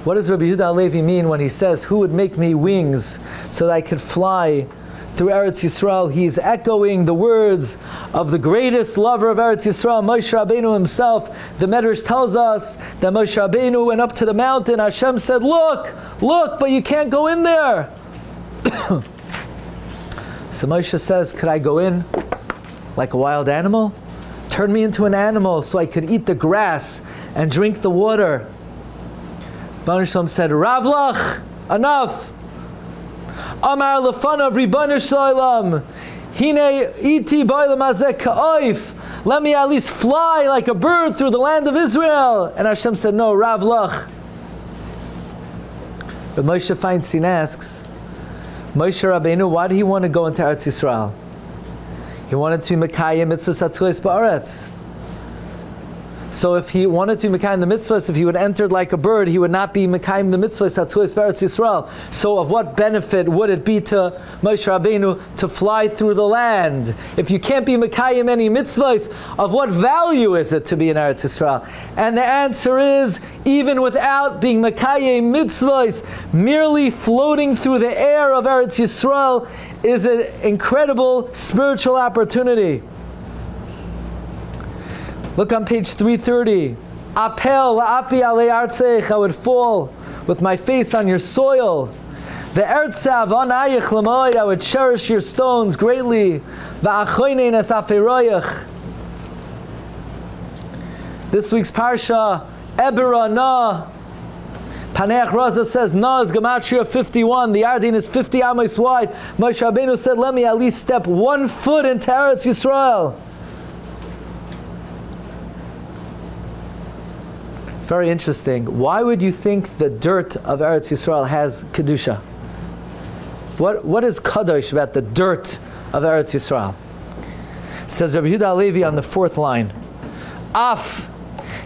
What does Rabbi Yehuda HaLevi mean when he says, who would make me wings so that I could fly through Eretz Yisrael? He is echoing the words of the greatest lover of Eretz Yisrael, Moshe Rabbeinu himself. The Medrash tells us that Moshe Rabbeinu went up to the mountain. Hashem said, look, but you can't go in there. So Moshe says, could I go in like a wild animal? Turn me into an animal so I could eat the grass and drink the water. Baruch Shalom said, Ravlach, enough. Amar lefanav Ribbono shel olam, hine iti ba'olam hazeh ka'oif. Let me at least fly like a bird through the land of Israel. And Hashem said, no, Ravlach. But Moshe Feinstein asks, Moshe Rabbeinu, why did he want to go into Eretz Yisrael? He wanted to be Mekayim mitzvahs hatzuos ba'aretz. So if he wanted to be Mekayim the mitzvahs, if he would enter like a bird, he would not be Mekayim the mitzvahs hatzuos ba'aretz Yisrael. So of what benefit would it be to Moshe Rabbeinu to fly through the land? If you can't be Mekayim any mitzvahs, of what value is it to be in Eretz Yisrael? And the answer is, even without being Mekayim mitzvahs, merely floating through the air of Eretz Yisrael is an incredible spiritual opportunity. Look on page 330. Apel la'api alei artzech, I would fall with my face on your soil. Ve'ertza v'anayich l'moed, I would cherish your stones greatly. Va'achoynein es aferoyach. This week's parsha, Ebera Na. Paneach Raza says Na is Gematria 51. The Yardin is 50 amos wide. Moshe Rabbeinu said, let me at least step 1 foot into Eretz Yisrael. Very interesting. Why would you think the dirt of Eretz Yisrael has Kedusha? What is Kadosh about the dirt of Eretz Yisrael? Says Rabbi Yehuda HaLevi on the 4th line. Af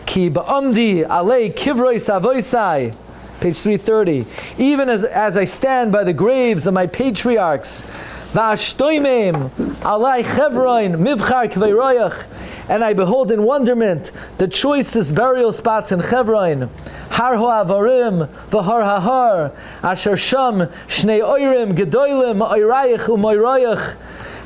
ki ba'amdi alei kivroi savoisai. Page 330. Even as I stand by the graves of my patriarchs, va'ashtoimim alai chevroin mivchar kveiroyach, and I behold in wonderment the choicest burial spots in Chevron. Har ha'avarim v'har ha'har, asher sham shnei oirim gedoilim oirayich u'moirayich.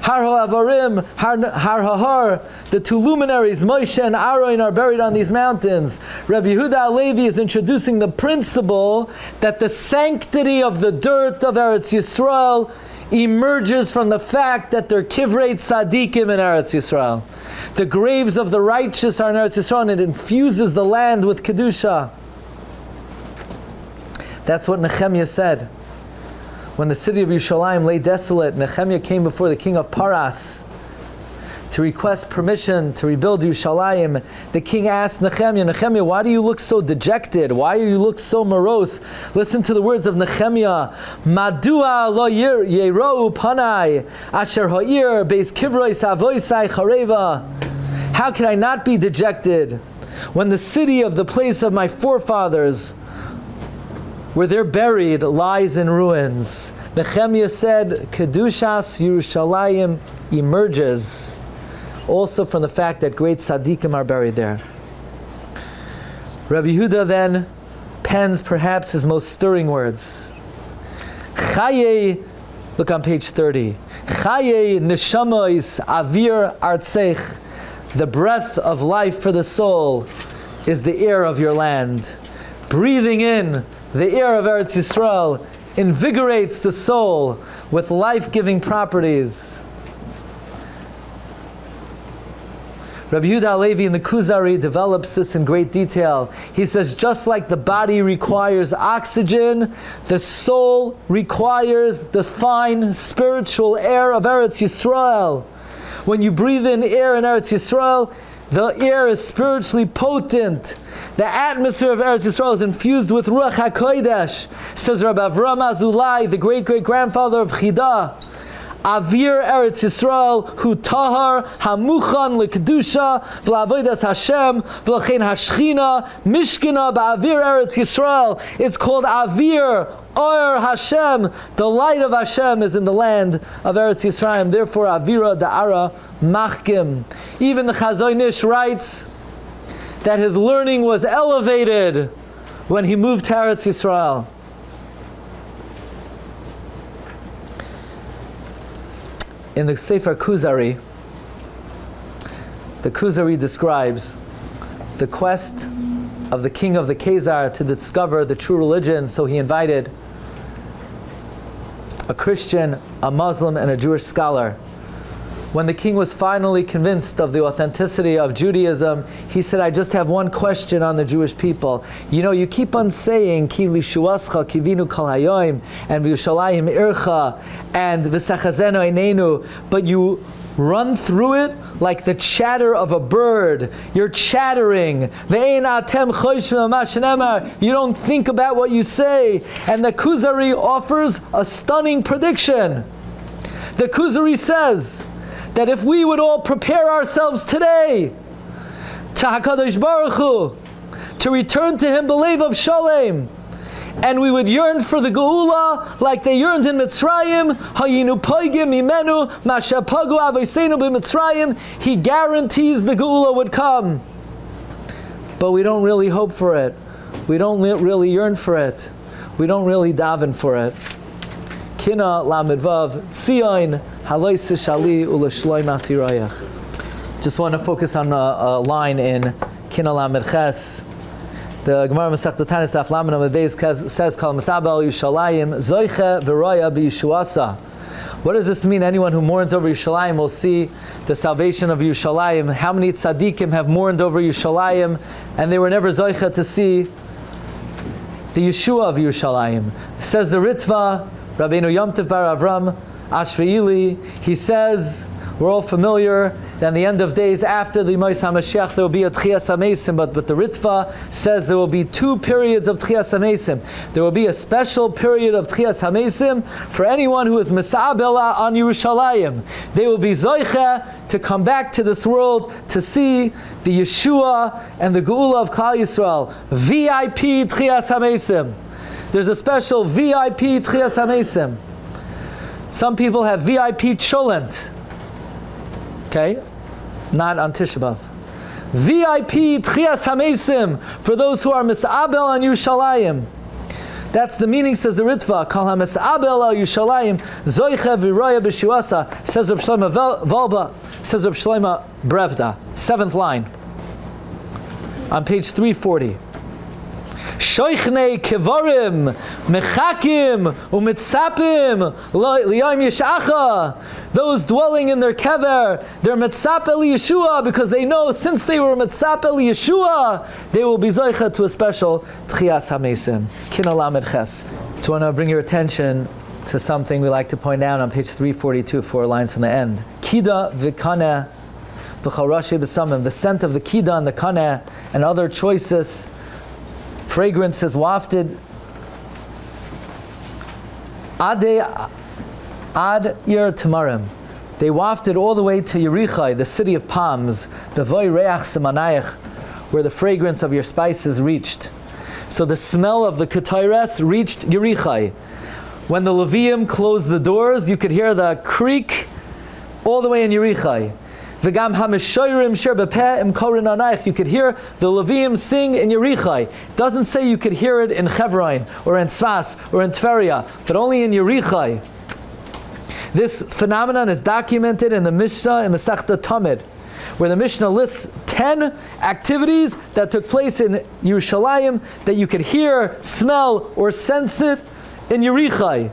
Har ha'avarim, har ha'har, the 2 luminaries, Moshe and Aaron, are buried on these mountains. Rabbi Yehuda HaLevi is introducing the principle that the sanctity of the dirt of Eretz Yisrael emerges from the fact that they're kivrei tzadikim in Eretz Yisrael. The graves of the righteous are in Eretz Yisrael, and it infuses the land with Kedusha. That's what Nehemiah said. When the city of Yerushalayim lay desolate, Nehemiah came before the king of Paras to request permission to rebuild Yerushalayim. The king asked Nehemiah, why do you look so dejected? Why do you look so morose? Listen to the words of Nehemiah. Madua lo yerou panai asher ha'ir beis kivroi savoisai chareva. How can I not be dejected when the city of the place of my forefathers, where they're buried, lies in ruins? Nehemiah said, Kedushas Yerushalayim emerges also from the fact that great tzaddikim are buried there. Rabbi Yehuda then pens perhaps his most stirring words. Chaye, look on page 30. Chaye neshamois avir artzech. The breath of life for the soul is the air of your land. Breathing in the air of Eretz Yisrael invigorates the soul with life-giving properties. Rabbi Yehuda HaLevi in the Kuzari develops this in great detail. He says, just like the body requires oxygen, the soul requires the fine spiritual air of Eretz Yisrael. When you breathe in air in Eretz Yisrael, the air is spiritually potent. The atmosphere of Eretz Yisrael is infused with Ruach HaKodesh. Says Rabbi Avram Azulai, the great-great-grandfather of Chida, Avir Eretz Yisrael, hu tahar hamuchan lekedusha v'lavodas Hashem v'lachein hashchina mishkina ba'avir Eretz Yisrael. It's called Avir Or Hashem. The light of Hashem is in the land of Eretz Yisrael. Therefore, Avira da'ara machkim. Even the Chazon Ish writes that his learning was elevated when he moved to Eretz Yisrael. In the Sefer Kuzari, the Kuzari describes the quest of the king of the Khazar to discover the true religion. So he invited a Christian, a Muslim, and a Jewish scholar. When the king was finally convinced of the authenticity of Judaism, he said, I just have one question on the Jewish people. You know, you keep on saying, Ki lishuascha kivinu kol hayoim, and v'yushalayim ircha, and v'sachazenu einenu, but you run through it like the chatter of a bird. You're chattering. You don't think about what you say. And the Kuzari offers a stunning prediction. The Kuzari says that if we would all prepare ourselves today to HaKadosh Baruch Hu, to return to Him b'leiv of Shalem, and we would yearn for the Geula like they yearned in Mitzrayim, Hayinu Poigim Imenu, Masha Pagu Avosenu b'Mitzrayim, He guarantees the Geula would come. But we don't really hope for it. We don't really yearn for it. We don't really daven for it. Kina Lamed Vav Tzion Haloi Sishali Ulashloim Asirayach. Just want to focus on a line in Kina Lamed Ches. The Gemara Masechta Titus Daf Lamed Amud Beis says, "Kol Masabel Yushalayim Zoiche V'Roya B'Yishuasa." What does this mean? Anyone who mourns over Yerushalayim will see the salvation of Yerushalayim. How many tzaddikim have mourned over Yerushalayim and they were never zoicha to see the Yeshua of Yerushalayim? Says the Ritva, Rabbeinu Yom Tov Bar Avram Ashveili, he says, we're all familiar that in the end of days after the Mos HaMashiach there will be a Tchias HaMesim, but the Ritva says there will be two periods of Tchias HaMesim. There will be a special period of Tchias HaMesim for anyone who is Mesa'abela on Yerushalayim. They will be Zoiche to come back to this world to see the Yeshua and the Geula of Klal Yisrael. VIP Tchias HaMesim. There's a special VIP Tchias HaMesim. Some people have VIP Cholent. Okay? Not on Tisha B'Av. VIP Tchias HaMesim for those who are Mis'abel on Yerushalayim. That's the meaning, says the Ritva. Kol HaMis'abel on Yerushalayim Zoiche V'Roya B'Shuasa, says Reb Shlomo Volba, says Reb Shlomo Brevda. 7th line. On page 340. Shoichnei kevarim mechakim umitzapim liyom yeshacha. Those dwelling in their kever, they're mitzapel Yeshua because they know since they were mitzapel Yeshua, they will be zoicha to a special tchias hamesim. Kina lamed ches. So I want to bring your attention to something we like to point out on page 342, 4 lines from the end. Kida v'kaneh v'charashi b'samim. The scent of the kida and the kaneh and other choices fragrances wafted ad ir tamarim. They wafted all the way to Yerichai, the city of palms, bevoi reach semanayach, where the fragrance of your spices reached. So the smell of the ketores reached Yerichai. When the Levium closed the doors, you could hear the creak all the way in Yerichai. V'gam hamishoyrim sher bepeh im korin anayich. You could hear the Levium sing in Yerichai. It doesn't say you could hear it in Chevron or in Tzfas or in Tveria, but only in Yerichai. This phenomenon is documented in the Mishnah in Masechta Tamid, where the Mishnah lists 10 activities that took place in Yerushalayim that you could hear, smell, or sense it in Yerichai.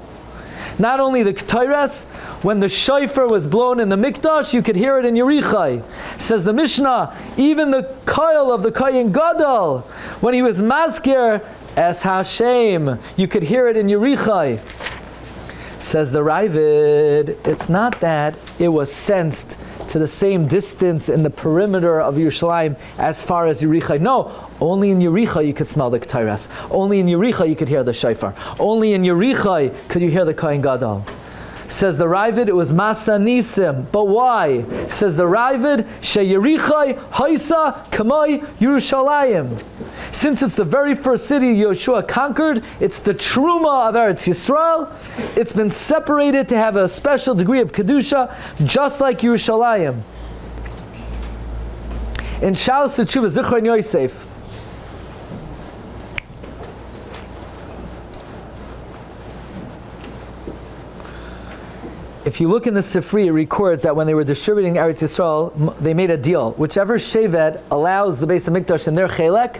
Not only the Ketores, when the shofar was blown in the Mikdash, you could hear it in Yerichai. Says the Mishnah, even the koil of the Kohen Gadol, when he was maskir es Hashem, you could hear it in Yerichai. Says the Ravid, it's not that it was sensed to the same distance in the perimeter of Yerushalayim as far as Yerichai. No, only in Yerichai you could smell the Ketores. Only in Yerichai you could hear the shofar. Only in Yerichai could you hear the Kohen Gadol. Says the Ravid, it was Masa Nisim. But why? Says the Ravid, She Yerichai Haisa Kamai Yerushalayim. Since it's the very first city Yeshua conquered, it's the Truma of Eretz Yisrael. It's been separated to have a special degree of Kedusha, just like Yerushalayim. In Shaus Tshuva Zichron Yosef, if you look in the Sifri, it records that when they were distributing Eretz Yisrael, they made a deal. Whichever Shevet allows the Beis HaMikdash in their Chelek,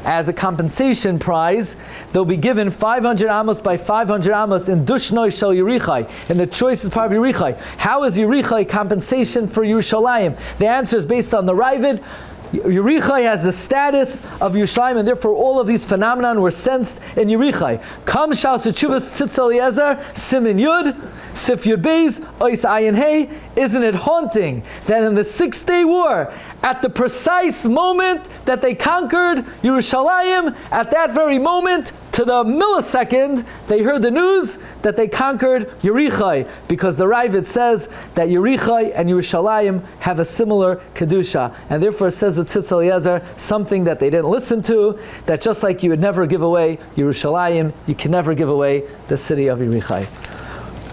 as a compensation prize, they'll be given 500 amos by 500 amos in Dushnoi Shel Yerichai, in the choicest part of Yerichai. How is Yerichai compensation for Yerushalayim? The answer is based on the Ravid. Yerichai has the status of Yerushalayim, and therefore all of these phenomena were sensed in Yerichai. Kam Shal Sechuvas Tzitz Eliezer, Simin Yud, Sif Yud Beis, Ois Ayin Hey, isn't it haunting that in the 6-day war, at the precise moment that they conquered Yerushalayim, at that very moment, to the millisecond, they heard the news that they conquered Yerichai, because the Ravid says that Yerichai and Yerushalayim have a similar Kedusha, and therefore says the Tzitz Eliezer, something that they didn't listen to, that just like you would never give away Yerushalayim, you can never give away the city of Yerichai.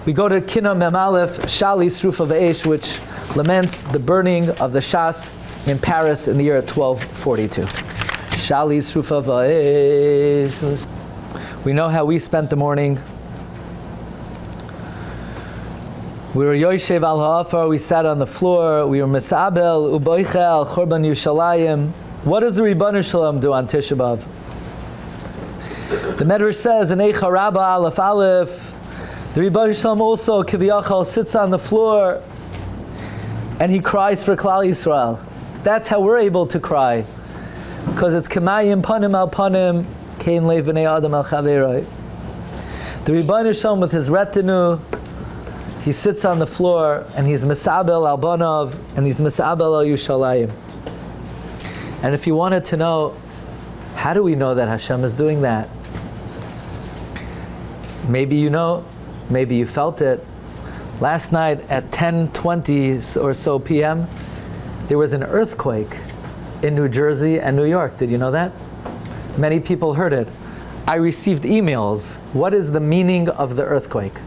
We go to Kinot Mem Aleph, Shali Srufa V'Eish, which laments the burning of the Shas in Paris in the year 1242. Shali Srufa V'Eish. We know how we spent the morning. We were Yoshev al Ha'afar, we sat on the floor, we were Misabel, Uboichel, Chorban Yushalayim. What does the Ribbon Shalom do on Tisha B'Av? The Medrash says in Eicha Rabbah Aleph Aleph, the Ribbon Shalom also, Kiviyachal, sits on the floor and he cries for Klal Yisrael. That's how we're able to cry. Because it's Kemayim Panim Al Panim, Kein Lev B'nei Adam Al Chaveroi. The Ribbon Shalom with his retinue, he sits on the floor and he's Misabel Al Banav and he's Misabel Al Yushalayim. And if you wanted to know, how do we know that Hashem is doing that? Maybe you know, maybe you felt it. Last night at 10:20 or so p.m., there was an earthquake in New Jersey and New York. Did you know that? Many people heard it. I received emails. What is the meaning of the earthquake?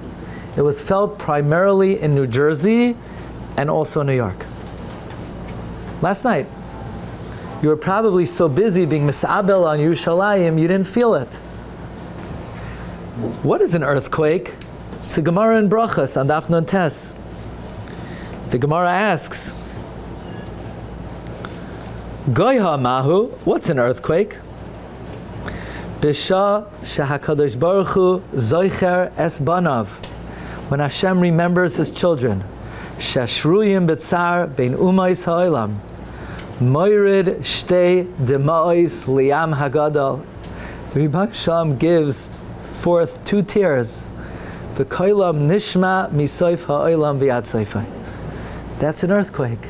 It was felt primarily in New Jersey and also New York. Last night. You were probably so busy being Misabel on Yerushalayim, you didn't feel it. What is an earthquake? It's a Gemara in Brachas on Daf Nun Tes. The Gemara asks, Goyha Mahu, what's an earthquake? Bisha Shehakadosh Baruch Hu Zoicher Es Banav, when Hashem remembers His children. Sheshruyim B'tzar Bein Umais Ha'olam. Moirid Shtei Dema'os Liam Hagadol. The Ribbon Shalom gives forth 2 tears. V'koilam nishma misoif ha'olam v'yad soifai. That's an earthquake.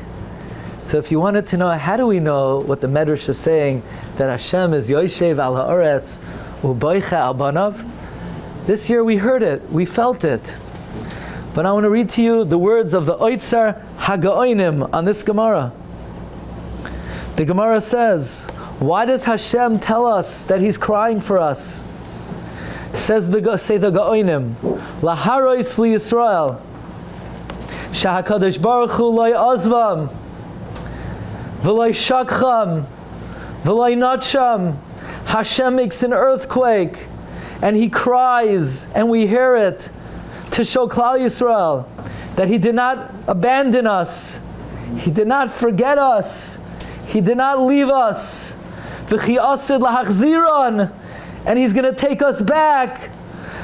So if you wanted to know, how do we know what the Medrash is saying, that Hashem is Yoshev al ha'oretz u'boicha al banav? This year we heard it, we felt it. But I want to read to you the words of the Oitzer Hagaonim on this Gemara. The Gemara says, why does Hashem tell us that He's crying for us? Say the Gaonim, Laharois li Yisrael, Shahakadosh Baruch Hu loy azvam, v'loy shakcham, v'loy natsham. Hashem makes an earthquake, and He cries, and we hear it, to show Klal Yisrael that He did not abandon us, He did not forget us, He did not leave us. V'chi asid lahachziron, and He's going to take us back.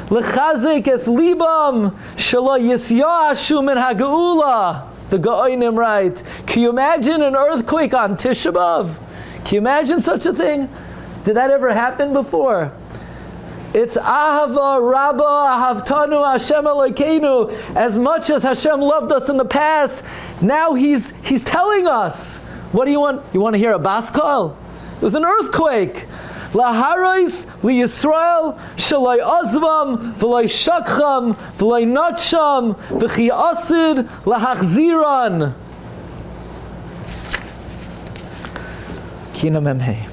L'chazik es libam shelo Yoshiyahu min ha'geula. The Gaonim write. Can you imagine an earthquake on Tisha B'Av? Can you imagine such a thing? Did that ever happen before? It's Ahava Rabba Ahavtanu Hashem Elokeinu. As much as Hashem loved us in the past, now He's telling us. What do you want? You want to hear a baskal? It was an earthquake. Laharois li Yisrael shalai azvam v'lai shakcham v'lai natsham v'chi asid lahachziran. Kina memhei.